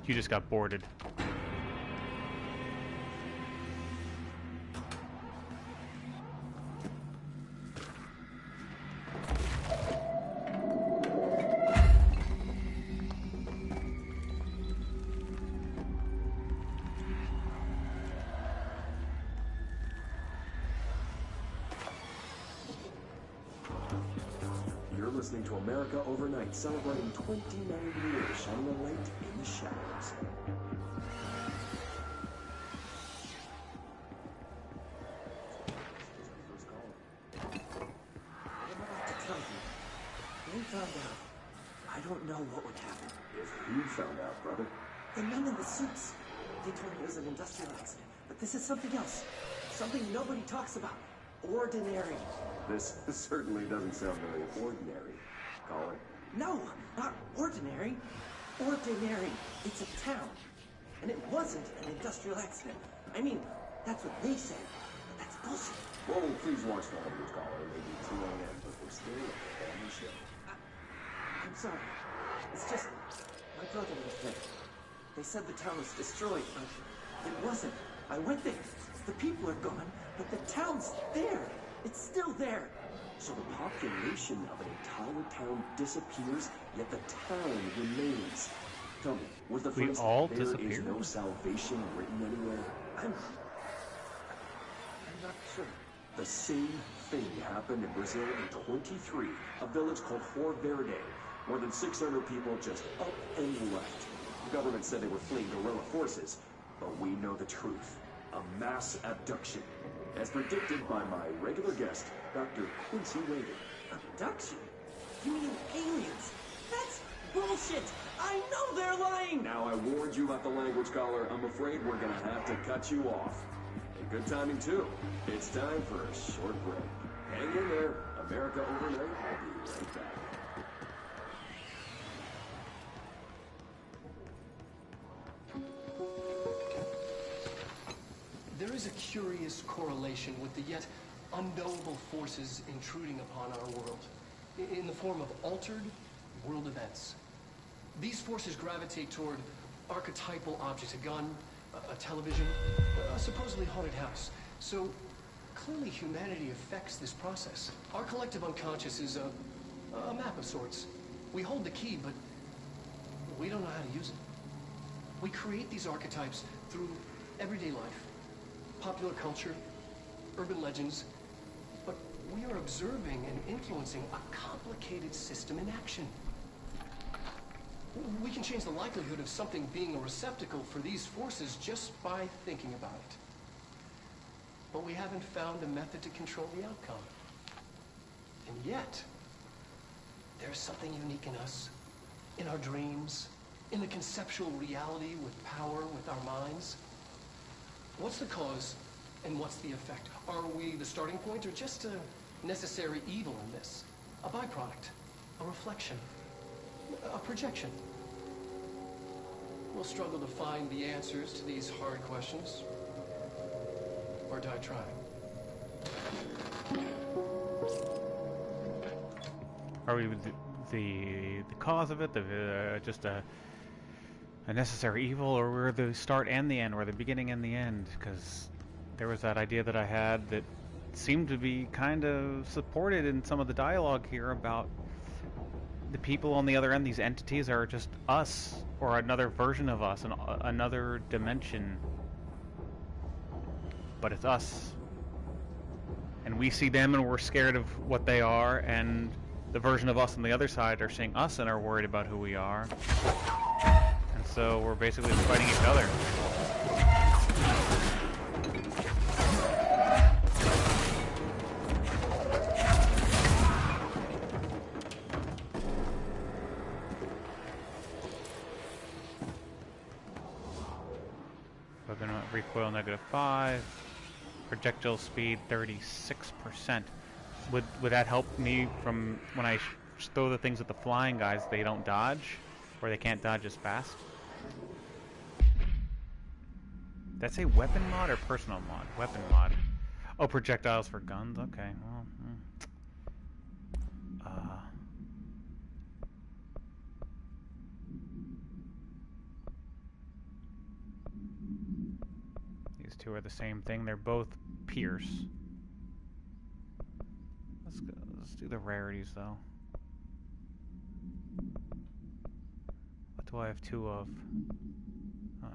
You just got boarded. You're listening to America Overnight, celebrating 29 years, shining a light in the shadows. They found out. I don't know what would happen. If you found out, brother. The men in the suits. They told me it was an industrial accident, but this is something else. Something nobody talks about. Ordinary. This certainly doesn't sound very ordinary, Caller. No, not ordinary. Ordinary. It's a town. And it wasn't an industrial accident. I mean, that's what they say. But that's bullshit. Well, please watch the news, Caller. Maybe 2 a.m., but we're still at the family show. I'm sorry. It's just, my brother was there. They said the town was destroyed, but it wasn't. I went there. The people are gone, but the town's there. It's still there. So the population of an entire town disappears, yet the town remains. Tell me, was the phrase, "there is no salvation" written anywhere? I'm not sure. The same thing happened in Brazil in 23, a village called Hor Verde. More than 600 people just up and left. The government said they were fleeing guerrilla forces, but we know the truth. A mass abduction, as predicted by my regular guest, Dr. Quincy Reagan. Abduction? You mean aliens? That's bullshit! I know they're lying! Now, I warned you about the language, Caller. I'm afraid we're gonna have to cut you off. And good timing, too. It's time for a short break. Hang in there. America Overnight. I'll be right back. There is a curious correlation with the yet unknowable forces intruding upon our world, in the form of altered world events. These forces gravitate toward archetypal objects, a gun, a television, a supposedly haunted house. So clearly humanity affects this process. Our collective unconscious is a map of sorts. We hold the key, but we don't know how to use it. We create these archetypes through everyday life, popular culture, urban legends, but we are observing and influencing a complicated system in action. We can change the likelihood of something being a receptacle for these forces just by thinking about it. But we haven't found a method to control the outcome. And yet, There's something unique in us, in our dreams, in the conceptual reality with power, with our minds. What's the cause and what's the effect? Are we the starting point or just a necessary evil in this? A byproduct, a reflection, a projection? We'll struggle to find the answers to these hard questions. Or die trying. Are we the cause of it, just a necessary evil, or we're the start and the end, we're the beginning and the end? Because there was that idea that I had that seemed to be kind of supported in some of the dialogue here about the people on the other end. These entities are just us, or another version of us, another dimension. But it's us. And we see them and we're scared of what they are, and the version of us on the other side are seeing us and are worried about who we are. And so we're basically fighting each other. We're gonna recoil -5. Projectile speed 36%. Would that help me from when I throw the things at the flying guys? They don't dodge, or they can't dodge as fast. That's a weapon mod or personal mod? Weapon mod. Oh, projectiles for guns. Okay. Well. These two are the same thing. They're both pierce. Let's do the rarities though. What do I have 2 of?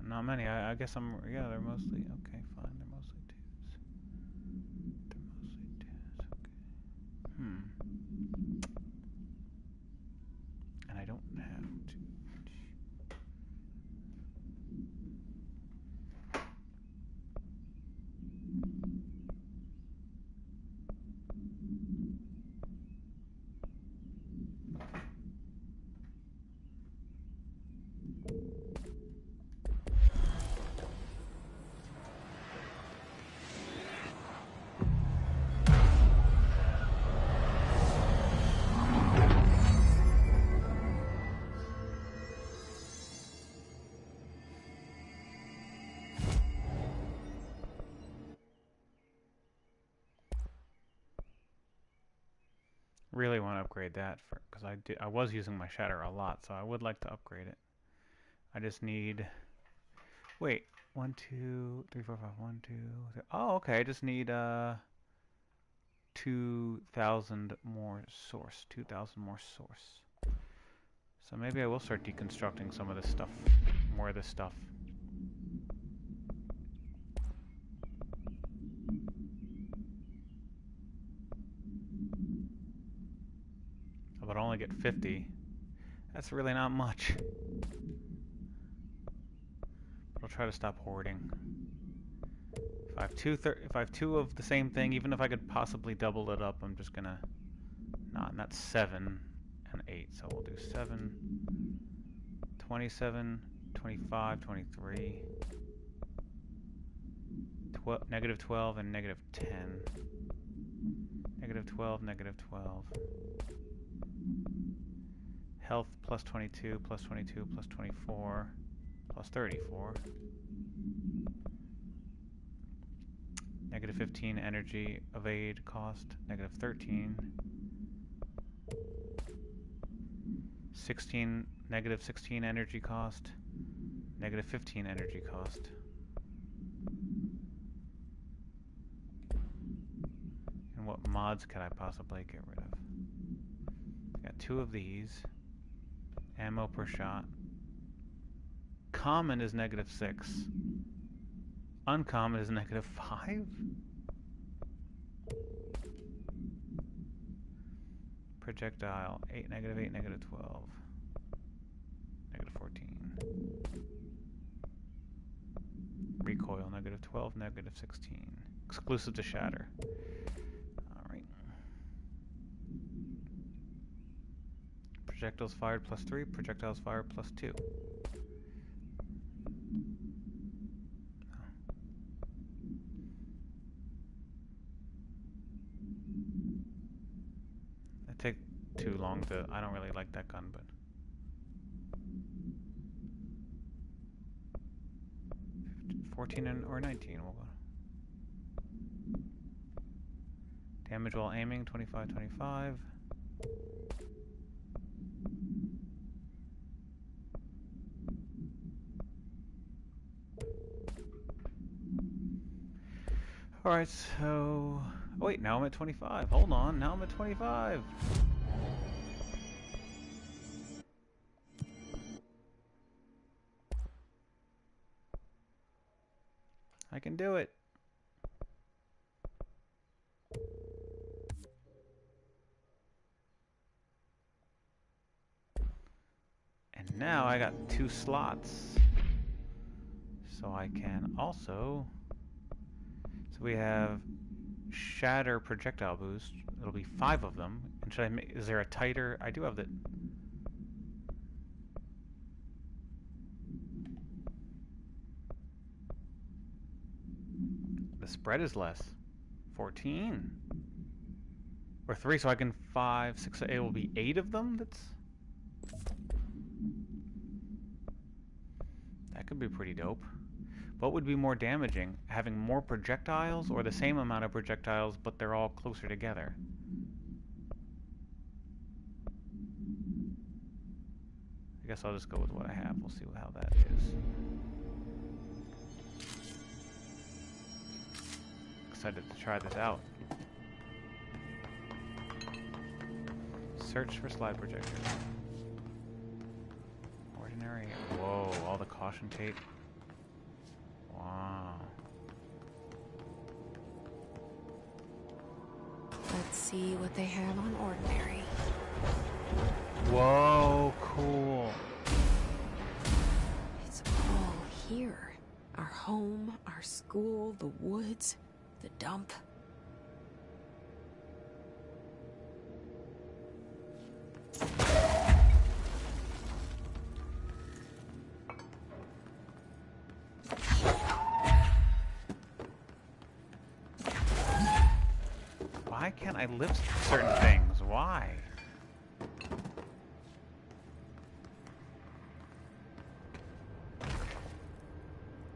Not many. I guess yeah, they're mostly okay. Fine, they're mostly 2s. They're mostly 2s. Okay. And I don't have 2. Really want to upgrade that because I was using my shatter a lot, so I would like to upgrade it. I just need. Wait, 1, 2, 3, 4, 5, 1, 2. 3. Oh, okay. I just need 2,000 more source. 2,000 more source. So maybe I will start deconstructing some of this stuff, more of this stuff. But I'll only get 50. That's really not much. But I'll try to stop hoarding. If I have 2 of the same thing, even if I could possibly double it up, I'm just gonna not. And that's 7 and 8. So we'll do 7, 27, 25, 23, -12 and -10. -12, -12. Health +22, +22, +24, +34. -15 energy evade cost, -13. 16, -16 energy cost, -15 energy cost. And what mods could I possibly get rid of? Got 2 of these. Ammo per shot. Common is -6. Uncommon is -5. Projectile 8, -8, -12, -14. Recoil -12, -16. Exclusive to shatter. All right. Projectiles fired +3, projectiles fired +2. It take too long to... I don't really like that gun, but... 14 or 19, we'll go. Damage while aiming, 25, 25. Alright, so... Oh, wait, now I'm at 25. Hold on, now I'm at 25. I can do it. And now I got 2 slots. So I can also... So we have Shatter Projectile Boost. It'll be 5 of them. And should I make... Is there a tighter... I do have the... The spread is less. 14. Or 3, so I can 5, 6, it will be 8 of them? That could be pretty dope. What would be more damaging? Having more projectiles or the same amount of projectiles but they're all closer together? I guess I'll just go with what I have. We'll see how that is. Excited to try this out. Search for slide projector. Ordinary. Whoa, all the caution tape. Wow. Let's see what they have on ordinary. Whoa, cool. It's all here. Our home, our school, the woods, the dump. Why can't I lift certain things? Why?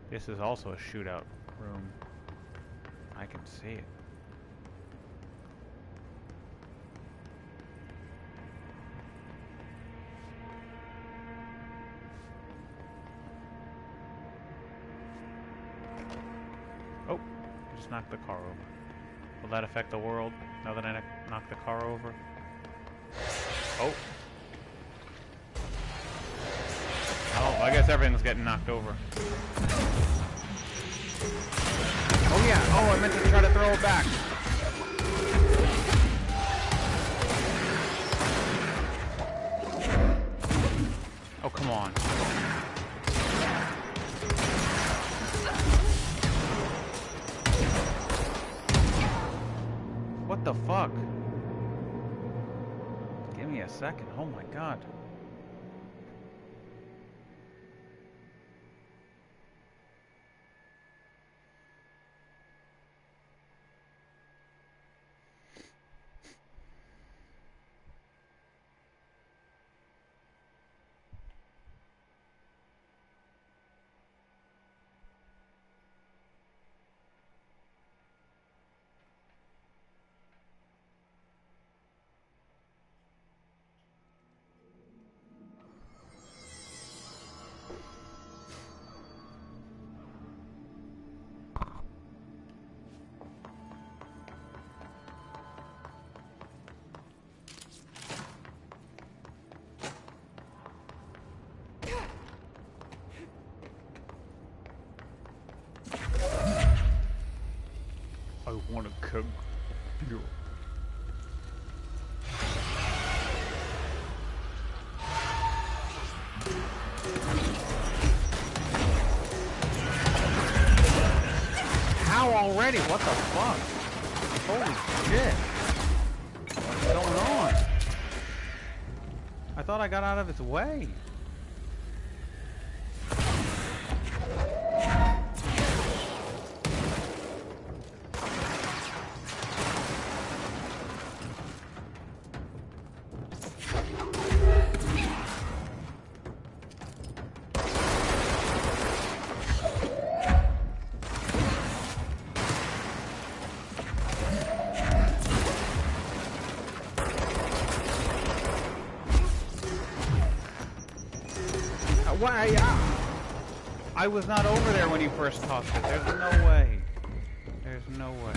This is also a shootout room. I can see it. Oh, I just knocked the car over. Will that affect the world now that I knocked the car over? Oh. Oh, I guess everything's getting knocked over. Oh yeah, oh, I meant to try to throw it back. Oh, come on. What the fuck? Give me a second. Oh my god. I want to come here. How already? What the fuck? Holy shit. What's going on? I thought I got out of its way. Why? I was not over there when you first tossed it. There's no way. There's no way.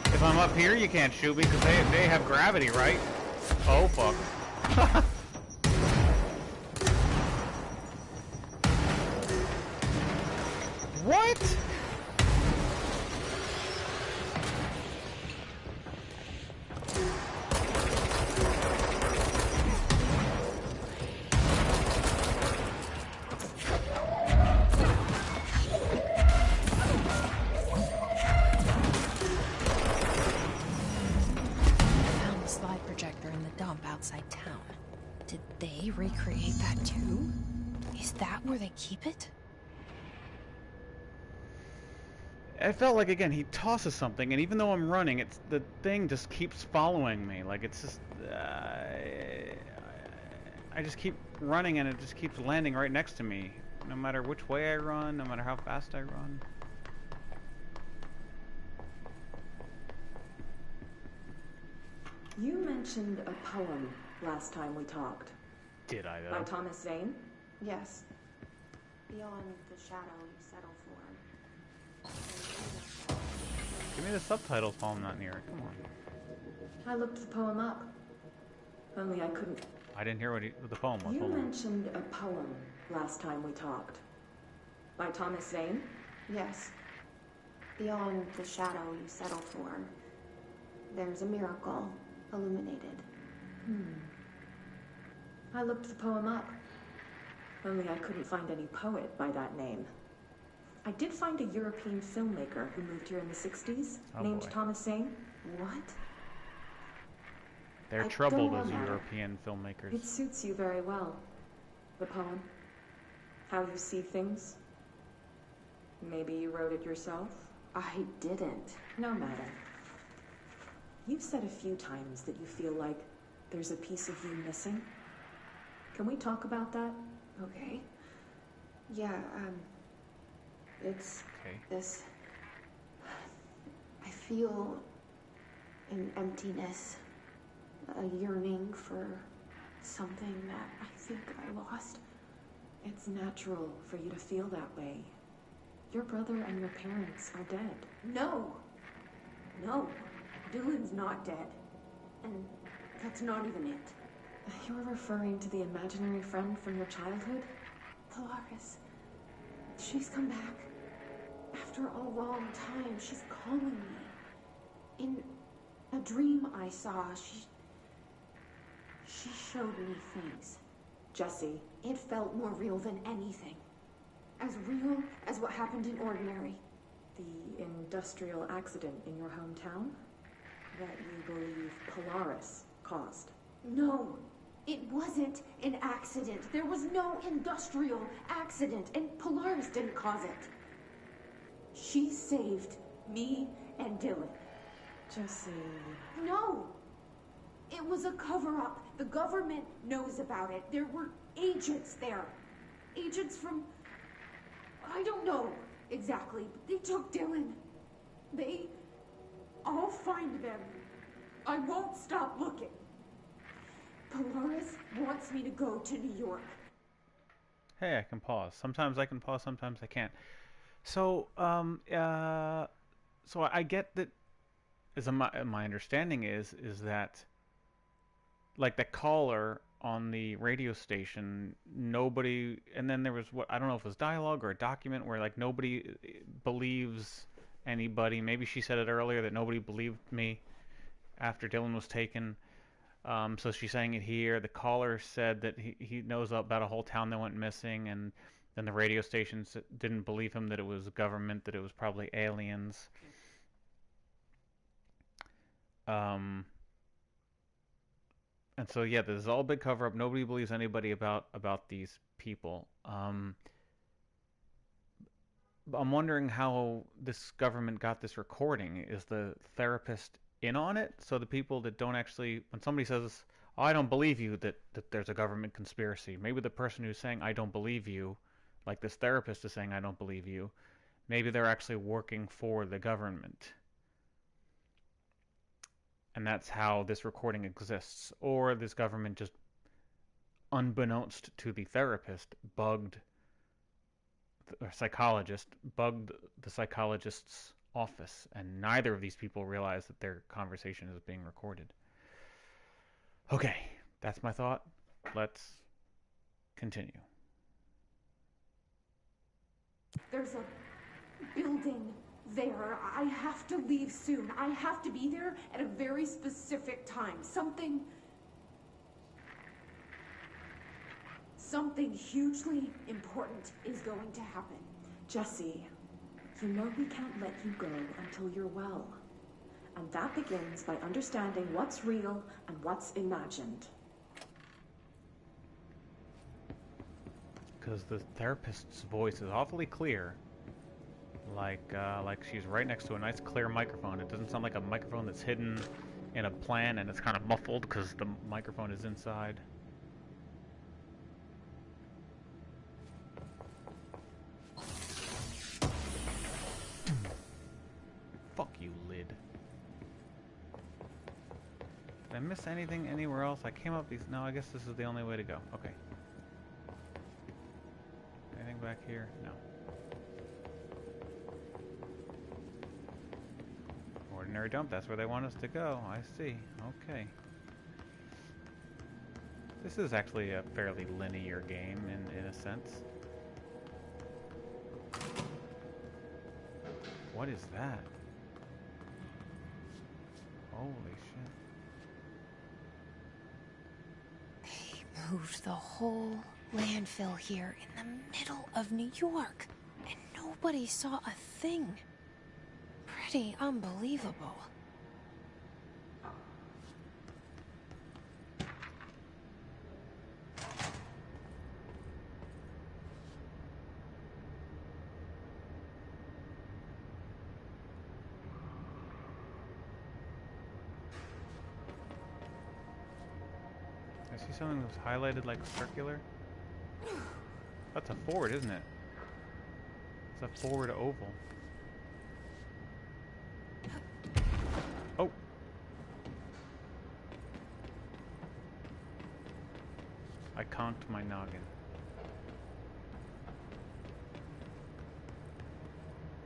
If I'm up here, you can't shoot me because they have gravity, right? Oh, fuck. What? Outside town. Did they recreate that too? Is that where they keep it? I felt like, again, he tosses something, and even though I'm running, it's the thing just keeps following me. Like, it's just... I just keep running, and it just keeps landing right next to me. No matter which way I run, no matter how fast I run. You mentioned a poem last time we talked. Did I, though? By Thomas Zane? Yes. Beyond the shadow you settle for. Give me the subtitles while I'm not near it. Come on. I looked the poem up. Only I couldn't... I didn't hear what the poem was. You mentioned a poem last time we talked. By Thomas Zane? Yes. Beyond the shadow you settle for, there's a miracle illuminated. I looked the poem up. Only I couldn't find any poet by that name. I did find a European filmmaker who moved here in the 60s, named Thomas Zane. What? They're troubled as European filmmakers. It suits you very well. The poem. How you see things. Maybe you wrote it yourself? I didn't. No matter. You've said a few times that you feel like there's a piece of you missing. Can we talk about that? Okay. Yeah, it's this... I feel an emptiness, a yearning for something that I think I lost. It's natural for you to feel that way. Your brother and your parents are dead. No! No. Dylan's not dead. And that's not even it. You're referring to the imaginary friend from your childhood? Polaris. She's come back. After a long time, she's calling me. In a dream I saw, she showed me things. Jesse. It felt more real than anything. As real as what happened in Ordinary. The industrial accident in your hometown? That you believe Polaris caused. No, it wasn't an accident. There was no industrial accident, and Polaris didn't cause it. She saved me and Dylan. Jesse... No! It was a cover-up. The government knows about it. There were agents there. Agents from... I don't know exactly, but they took Dylan. I'll find them. I won't stop looking. Polaris wants me to go to New York. Hey, I can pause. Sometimes I can pause, sometimes I can't. So, so I get that. My understanding is that, like, the caller on the radio station, nobody, and then there was what I don't know if it was dialogue or a document where like nobody believes anybody. Maybe she said it earlier that nobody believed me after Dylan was taken. So she's saying it here. The caller said that he knows about a whole town that went missing, and then the radio stations didn't believe him, that it was government, that it was probably aliens. Um, and so yeah, this is all a big cover up. Nobody believes anybody about these people. I'm wondering how this government got this recording. Is the therapist in on it? So the people that don't actually, when somebody says, "Oh, I don't believe you," that there's a government conspiracy. Maybe the person who's saying, "I don't believe you," like this therapist is saying, "I don't believe you," maybe they're actually working for the government. And that's how this recording exists. Or this government just, unbeknownst to the therapist, bugged the psychologist's office, and neither of these people realize that their conversation is being recorded. Okay, that's my thought. Let's continue. There's a building there. I have to leave soon. I have to be there at a very specific time. Something hugely important is going to happen. Jesse, you know we can't let you go until you're well. And that begins by understanding what's real and what's imagined. Because the therapist's voice is awfully clear. Like she's right next to a nice clear microphone. It doesn't sound like a microphone that's hidden in a plant and it's kind of muffled because the microphone is inside. Fuck you, lid. Did I miss anything anywhere else? I came up these... No, I guess this is the only way to go. Okay. Anything back here? No. Ordinary dump, that's where they want us to go. I see. Okay. This is actually a fairly linear game in a sense. What is that? Holy shit. They moved the whole landfill here in the middle of New York, and nobody saw a thing. Pretty unbelievable. I see something that's highlighted like circular. That's a forward, isn't it? It's a forward oval. Oh! I conked my noggin.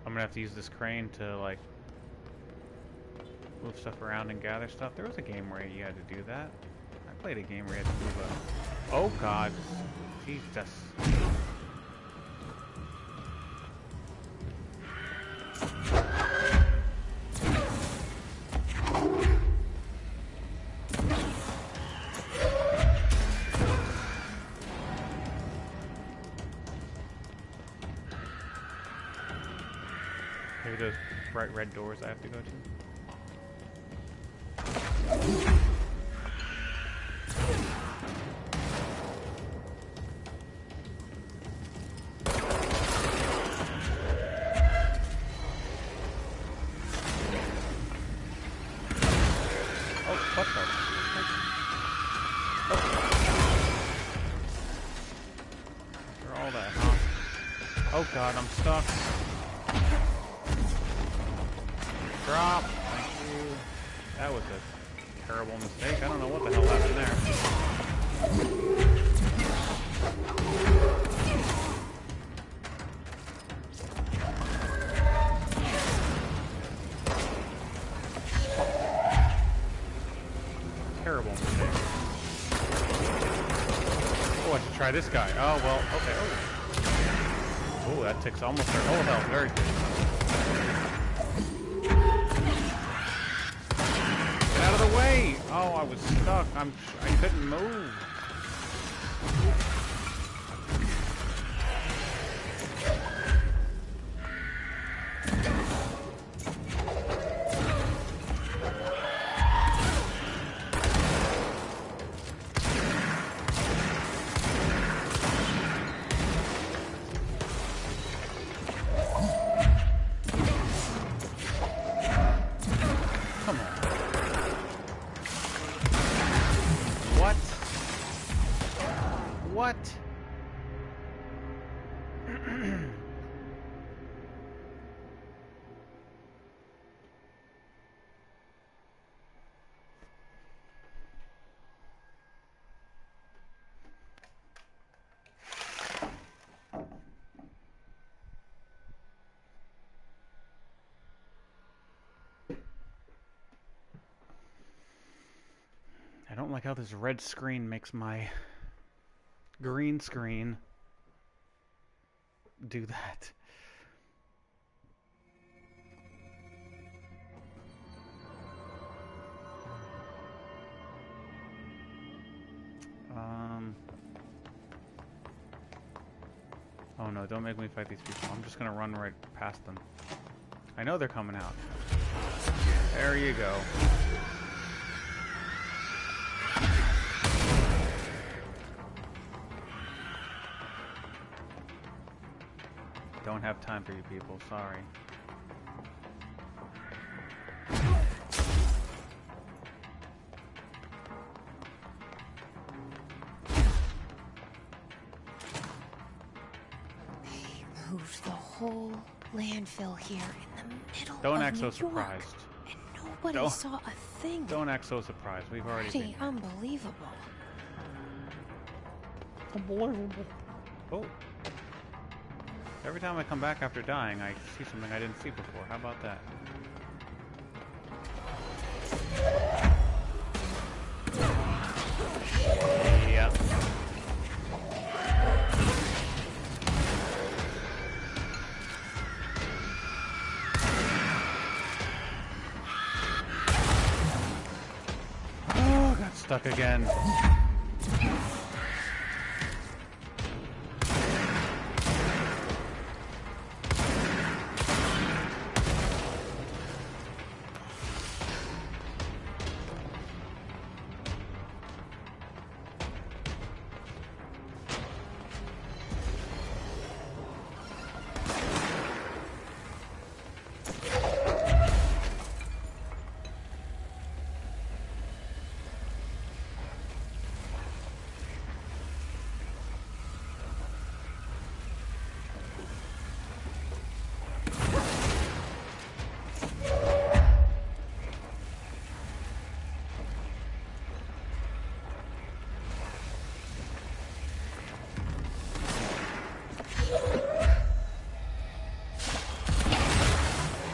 I'm gonna have to use this crane to, like, move stuff around and gather stuff. There was a game where you had to do that. I played a game where you had to move a... Oh god! Jesus. Maybe those bright red doors I have to go to. Oh god, I'm stuck. Drop. Thank you. That was a terrible mistake. I don't know what the hell happened there. Terrible mistake. Oh, I should try this guy. Oh, well, okay. Oh, that takes almost their whole health. Very good. Get out of the way! Oh, I was stuck. I couldn't move. like how this red screen makes my green screen do that. Oh no, don't make me fight these people. I'm just gonna run right past them. I know they're coming out. There you go. Don't have time for you people, sorry. Moved the whole landfill here in the middle Don't of act so New York, surprised. and nobody saw a thing. Don't act so surprised. We've already been Pretty here. unbelievable. Unbelievable. Oh. Every time I come back after dying, I see something I didn't see before. How about that? Yeah. Oh, got stuck again.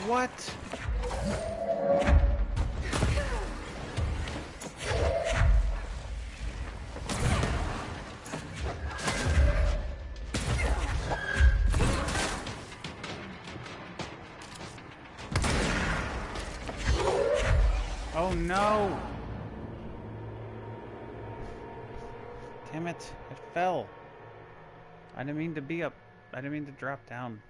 What? Oh no! Damn it, it fell. I didn't mean to be up. I didn't mean to drop down.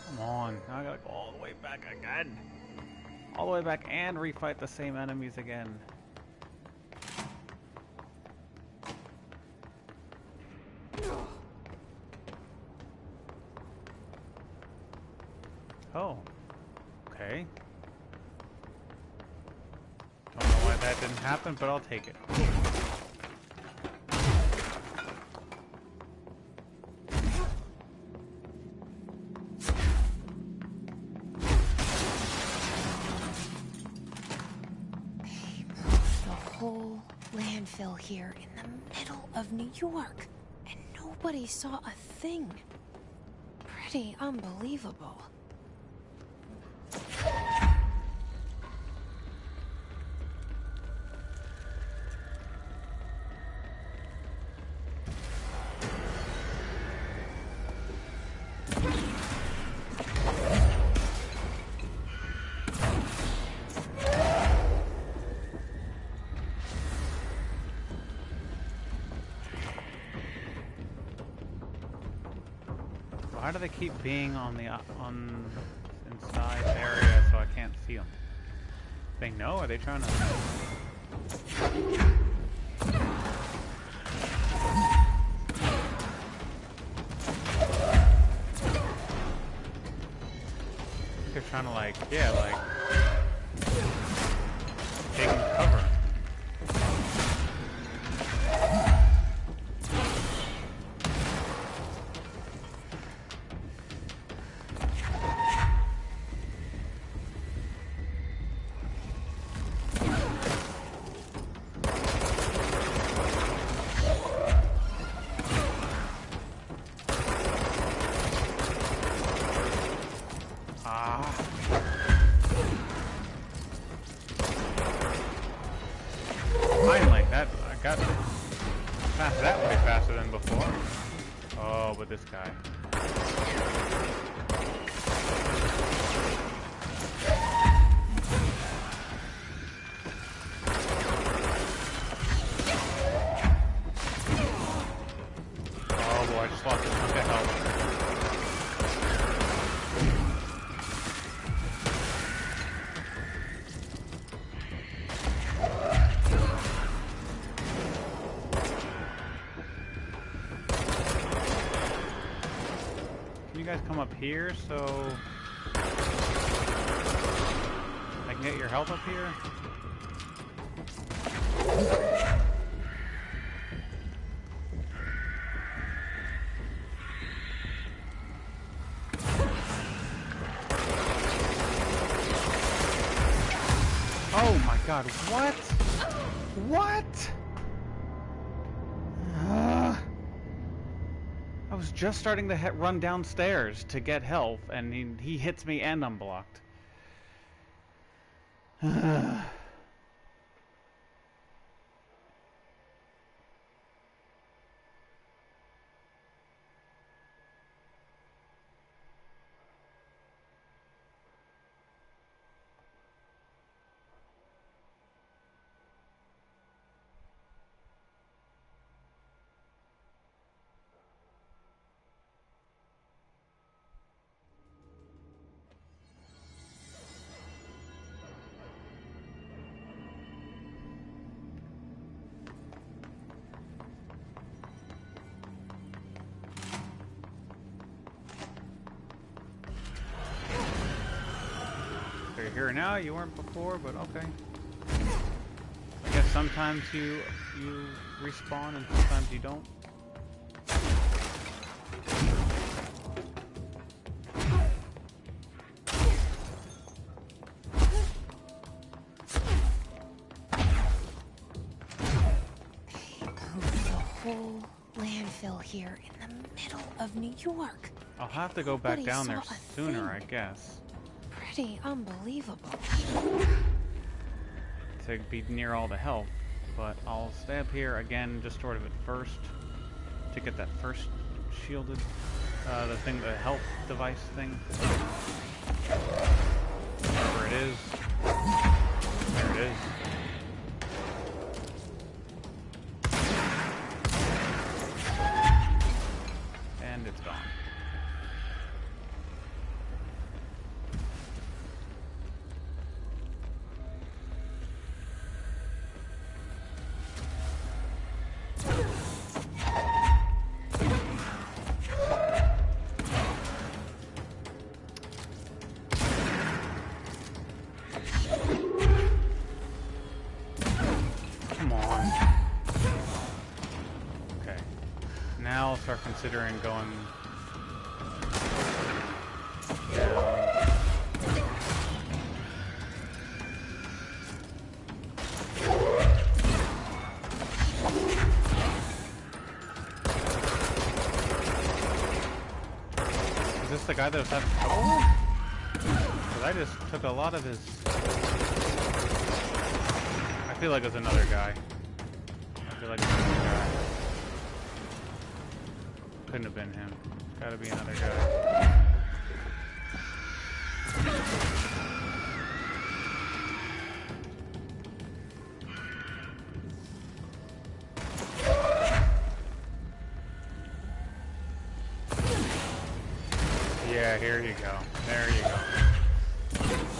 Come on, now I gotta go all the way back again. All the way back and refight the same enemies again. Oh, okay. Don't know why that didn't happen, but I'll take it. Landfill here in the middle of New York, and nobody saw a thing. Pretty unbelievable. Why do they keep being on the inside area so I can't see them? They know? Are they trying to? They're trying to like, yeah, like taking cover. Finally, that I got past that way faster than before. Oh, but this guy. Oh boy, I just lost a chunk of health. Can you guys come up here so I can get your health up here? Oh my god, what? What? I was just starting to run downstairs to get health, and he hits me and I'm blocked. So you're here now, you weren't before, but okay. I guess sometimes you respawn and sometimes you don't. Whole landfill here in the middle of New York. I'll have to go back Nobody down there saw a sooner, I thing. guess. Pretty unbelievable. To be near all the health. But I'll stay up here again, just sort of at first, to get that first shielded, the thing, the health device thing. Wherever it is. There it is. And it's gone. Come on. Okay. Now I'll start considering going down. Is this the guy that was having trouble? Because I just took a lot of his... I feel like it's another guy. I feel like it's another guy. Couldn't have been him. It's gotta be another guy. Yeah, here you go. There you go.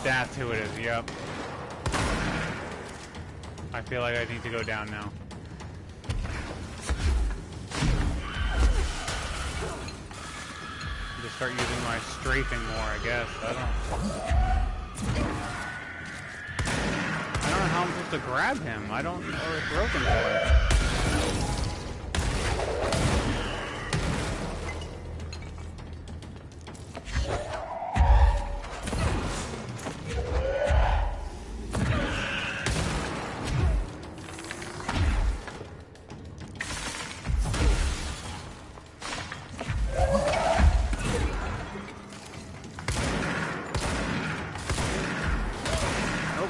That's who it is, yep. I feel like I need to go down now. Just start using my strafing more, I guess. I don't know how I'm supposed to grab him. I don't, or throw things at him.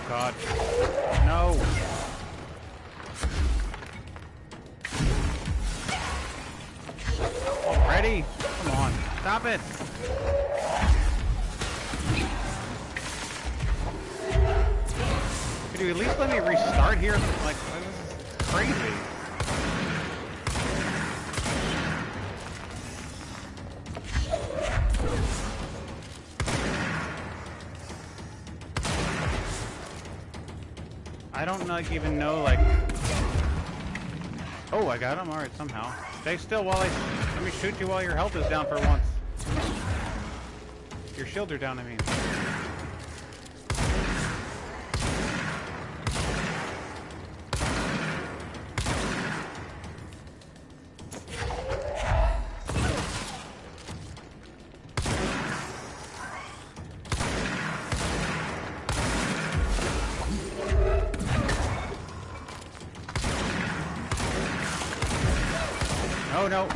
God. No. Already? Come on. Stop it. Could you at least let me restart here? Like, this is crazy. I don't like even know, like... Oh, I got him. Alright, somehow. Stay still while I... Let me shoot you while your health is down for once. Your shields are down, I mean. Oh no!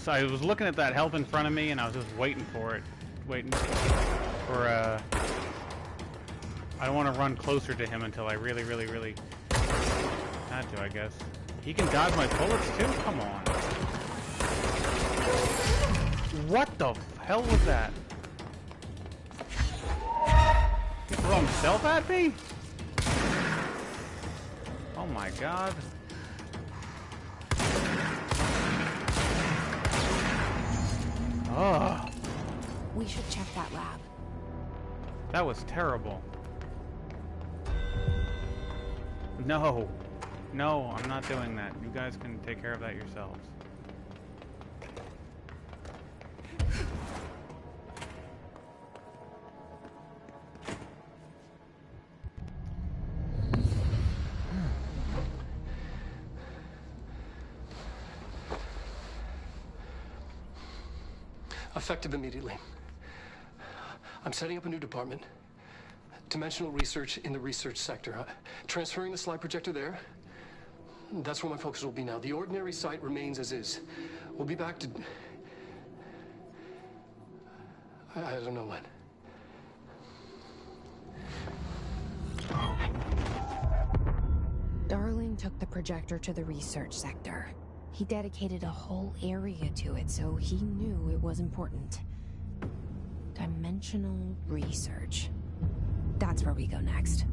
I was looking at that health in front of me, and I was just waiting for it, waiting for I don't want to run closer to him until I really had to, I guess. He can dodge my bullets too. Come on! What the hell was that? He threw himself at me? Oh my God! Oh. We should check that lab. That was terrible. No. No, I'm not doing that. You guys can take care of that yourselves. Effective immediately. I'm setting up a new department. Dimensional research in the research sector. Transferring the slide projector there. That's where my focus will be now. The ordinary site remains as is. We'll be back to... I don't know when. Darling took the projector to the research sector. He dedicated a whole area to it, so he knew it was important. Dimensional research. That's where we go next.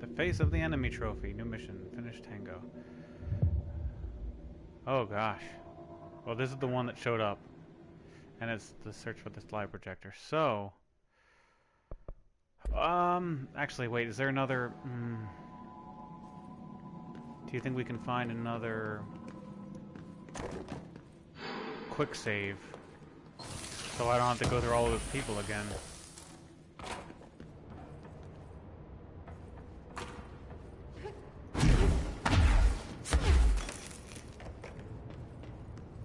The face of the enemy trophy. New mission. Finish tango. Oh gosh. Well, this is the one that showed up. And it's the search for the slide projector. So, actually, wait, is there another, do you think we can find another quick save so I don't have to go through all of those people again?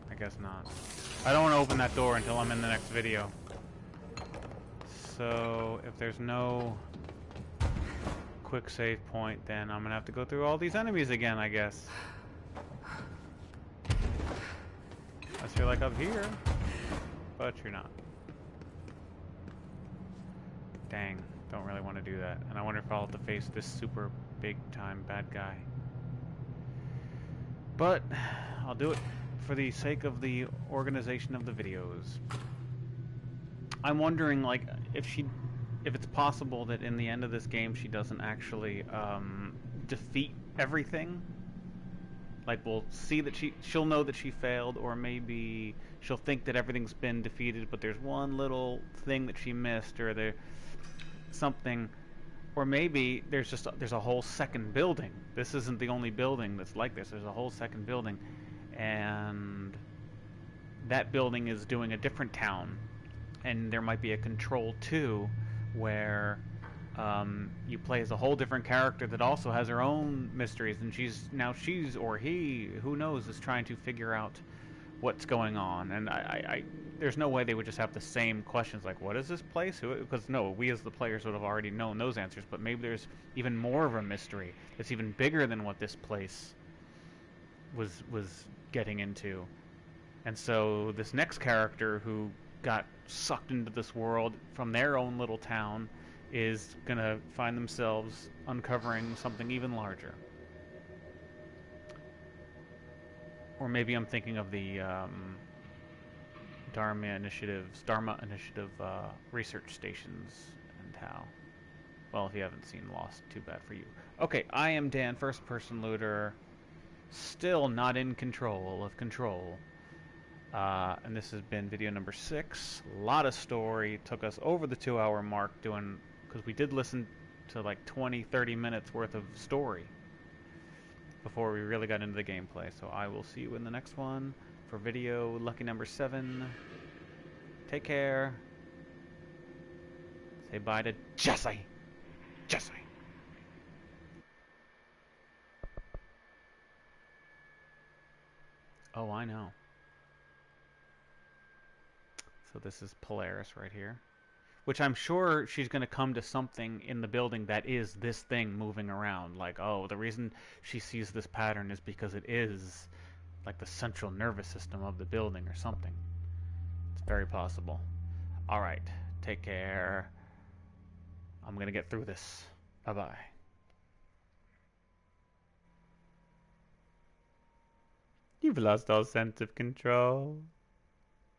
I guess not. I don't want to open that door until I'm in the next video. So, if there's no quick save point, then I'm gonna have to go through all these enemies again, I guess. Unless you're like up here. But you're not. Dang, don't really want to do that. And I wonder if I'll have to face this super big time bad guy. But, I'll do it for the sake of the organization of the videos. I'm wondering, like, if it's possible that in the end of this game she doesn't actually defeat everything. Like, we'll see that she'll know that she failed, or maybe she'll think that everything's been defeated, but there's one little thing that she missed, or there something, or maybe there's a whole second building. This isn't the only building that's like this. There's a whole second building, and that building is doing a different town, and there might be a Control 2 where you play as a whole different character that also has her own mysteries, and she's or he, who knows, is trying to figure out what's going on. And I there's no way they would just have the same questions like, what is this place? Because no, we as the players would have already known those answers, but maybe there's even more of a mystery that's even bigger than what this place was getting into. And so this next character who got sucked into this world from their own little town is gonna find themselves uncovering something even larger. Or maybe I'm thinking of the Dharma Initiative research stations, and how, well, if you haven't seen Lost, too bad for you. Okay, I am Dan, first person looter, still not in control of control. And this has been video number 6. A lot of story. Took us over the 2-hour mark because we did listen to like 20-30 minutes worth of story before we really got into the gameplay. So I will see you in the next one for video lucky number 7. Take care. Say bye to Jesse. Jesse. Oh, I know. So this is Polaris right here, which I'm sure she's going to come to something in the building that is this thing moving around. Like, oh, the reason she sees this pattern is because it is like the central nervous system of the building or something. It's very possible. All right, take care. I'm going to get through this. Bye-bye. You've lost all sense of control.